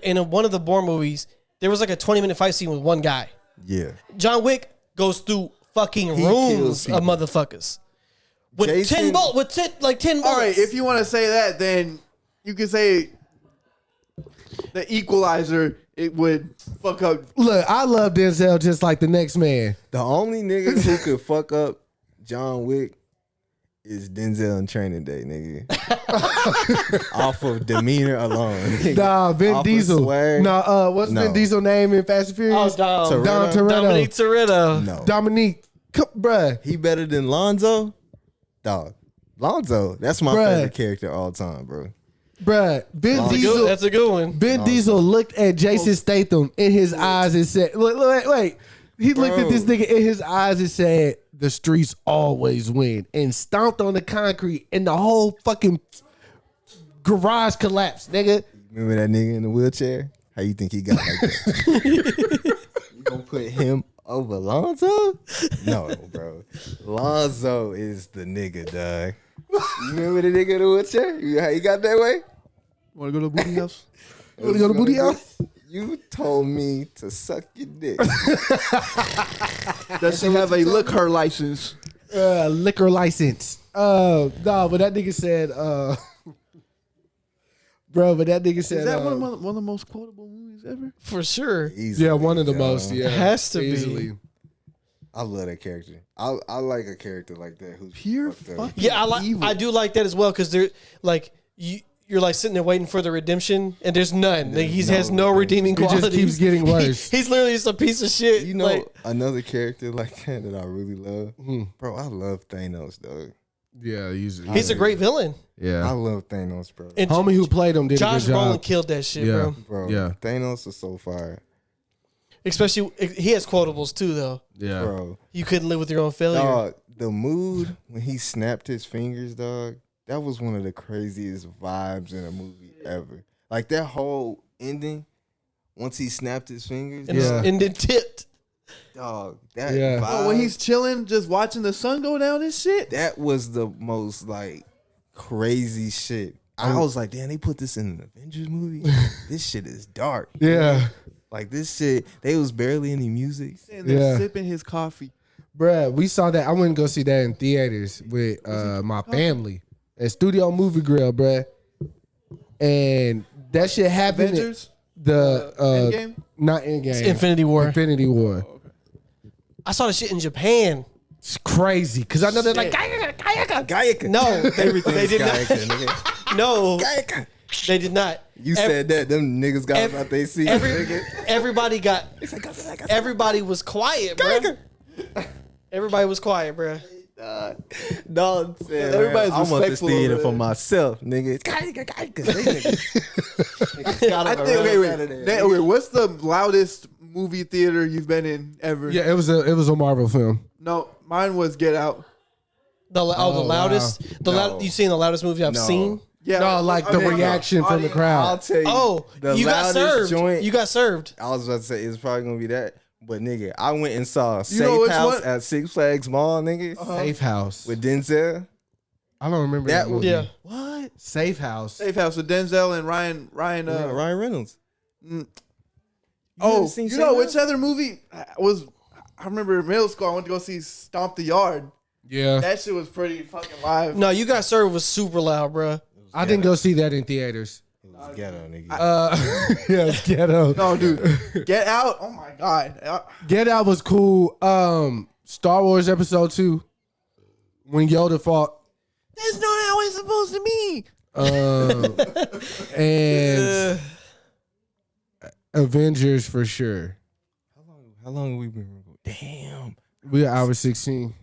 in one of the Bourne movies, there was like a 20-minute fight scene with one guy. Yeah, John Wick goes through fucking He rooms kills of people. motherfuckers with Jason- 10 bullets. With 10 bullets. All right, if you want to say that, then you can say the Equalizer. It would fuck up. Look, I love Denzel just like the next man. the only nigga who could fuck up John Wick is Denzel in Training Day, nigga. Off of demeanor alone. nigga. Nah, Vin Off of Diesel. swag. Nah, what's No. Vin Diesel name in Fast and Furious? Oh, Dom Toretto. Dominique Toretto. No, Dominique, bruh. he better than Lonzo. Dog, Lonzo. That's my Bruh. favorite character all time, bro. Bruh, Vin Lonzo. Diesel. That's a good one. Ben Diesel looked at Jason Statham in his eyes and said, wait. He looked at Bro. this nigga in his eyes and said, the streets always win, and stomped on the concrete, and the whole fucking garage collapsed, nigga. Remember that nigga in the wheelchair? How you think he got like that? You gonna put him over Lonzo? No, bro. Lonzo is the nigga, dog. You remember the nigga in the wheelchair? How he got that way? Want to go to the booty house? Wanna go to booty house? You told me to suck your dick. Does she have a liquor license? Liquor license. No, but that nigga said, bro, but that nigga said, Is that one of the most quotable movies ever? For sure. Easily, yeah, one of the dog. most, yeah. It has to be. easily. I love that character. I like a character like that who's Pure fucked up. fucking Yeah, evil. I do like that as well because they're like you're like sitting there waiting for the redemption and there's none. Like, he no has no redeeming It just qualities. keeps getting worse. He's literally just a piece of shit. You know, like, another character like that I really love? Bro, I love Thanos, dog. Yeah, he's a great villain. I yeah. love Thanos, bro. And Homie who played him did Josh a good job. Brolin killed that shit, Yeah. bro. Bro, Yeah. Thanos is so fire. Especially, he has quotables too, though. Yeah. Bro. You couldn't live with your own failure. Dog, the mood when he snapped his fingers, dog, that was one of the craziest vibes in a movie ever. Like that whole ending, once he snapped his fingers, And then tipped. dog, that Yeah. vibe, Oh, when he's chilling, just watching the sun go down and shit. that was the most like crazy shit. I was like, damn, they put this in an Avengers movie. This shit is dark. Yeah. Like this shit, they was barely any music. Sitting there Yeah. sipping his coffee. Bruh, we saw that. I went and go see that in theaters with my family at Studio Movie Grill, bruh. And that shit happened. Avengers? The Endgame? not Endgame. It's Infinity War. Infinity War. I saw the shit in Japan. It's crazy because I know they're like, Gaiaka. No, Everything they is did not. Gaiaka, nigga. No, Gaiaka. they did not. You said that them niggas got ev- about they see. Everybody got. Everybody was quiet, bro. Everybody was quiet, bro. Dog said, Everybody's I want this respectful theater over for there. myself, nigga. I think. Wait. What's the loudest movie theater you've been in ever? yeah, it was a Marvel film. No, mine was Get Out. The loudest. wow. The No. loud. You seen the loudest movie I've No. seen? Yeah. No, like the reaction from the I'll crowd. tell you. Oh, the you got loudest served. joint. You got served. I was about to say it's probably gonna be that, but nigga, I went and saw know Safe which House one? at Six Flags Mall, nigga, Safe House. with Denzel. I don't remember That that was movie. Yeah. what? Safe House. Safe House with Denzel and Ryan. Ryan Reynolds. Mm. haven't Oh, seen you Safe know House? which other movie was? I remember in middle school. I went to go see Stomp the Yard. Yeah. That shit was pretty fucking live. No, you got served was super loud, bro. I didn't go see that in theaters. It was ghetto, nigga. Yeah, it's ghetto. No, dude. Get Out. Oh my god. Get Out was cool. Star Wars Episode 2. When Yoda fought. That's not how it's supposed to be. And Avengers for sure. How long have we been recording? Damn. We are hour 16.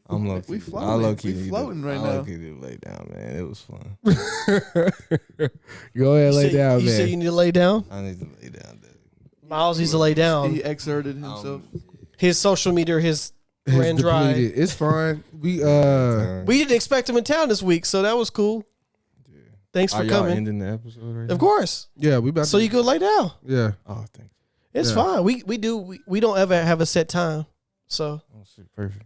I'm low key. We floating. I low key. We floating right I now. low key did lay down, man. It was fun. Go ahead, lay You say- down, you say man. you need to lay down. I need to lay down, dude. Miles needs to lay down. He exerted himself. His social media, his It's ran dry. depleted. It's fine. We didn't expect him in town this week, so that was cool. Thanks for Are y'all coming. ending the episode right Of now? course. Yeah, we about So to, you could lay down. yeah. Oh, thanks. It's Yeah. fine. We don't ever have a set time. So Oh, shit. Perfect.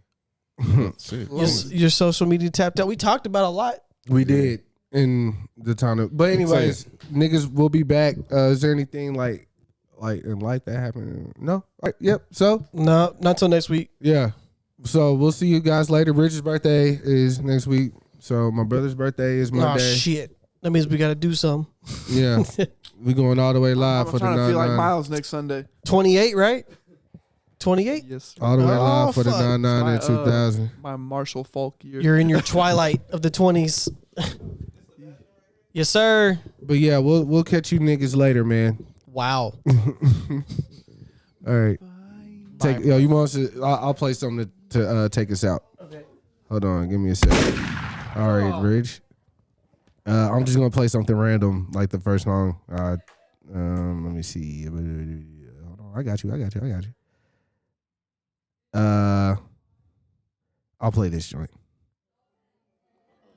Shit. your social media tapped out. We talked about a lot. We did in the time of, but anyways, niggas will be back. Is there anything like in life that happened? No. Right, yep. So No, not till next week. yeah. So we'll see you guys later. Richard's birthday is next week. So my brother's birthday is Oh Monday. shit. That means we gotta do something. Yeah. We going all the way live I'm for the trying to feel like 9-9. Miles next Sunday. 28, right? 28? Yes. All the way Oh, live for the fuck. 9-9 My, in 2000. My Marshall Falk year. You're in your twilight of the 20s. Yes, sir. But yeah, we'll catch you niggas later, man. Wow. All right. You want us to? I'll play something to take us out. Okay. Hold on, give me a second. All right, Ridge. I'm just gonna play something random, like the first song. Let me see. Hold on, I got you. I'll play this joint.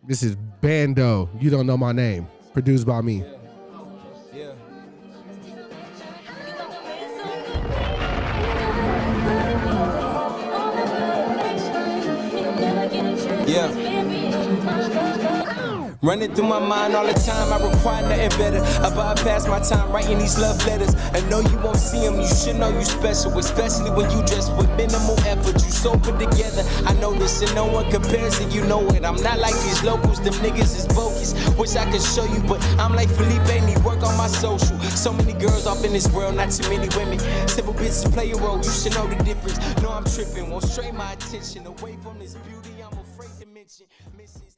This is Bando. You don't know my name. Produced by me. Yeah. Running through my mind all the time, I require nothing better. I bypass my time writing these love letters. And no, you won't see them, you should know you special. Especially when you dress with minimal effort. You so put together, I know this and no one compares to you know it. I'm not like these locals, them niggas is bogus. Wish I could show you, but I'm like Felipe, need work on my social. So many girls off in this world, not too many women. Simple bitches play a role, you should know the difference. No, I'm tripping, won't stray my attention away from this beauty I'm afraid to mention. Mrs.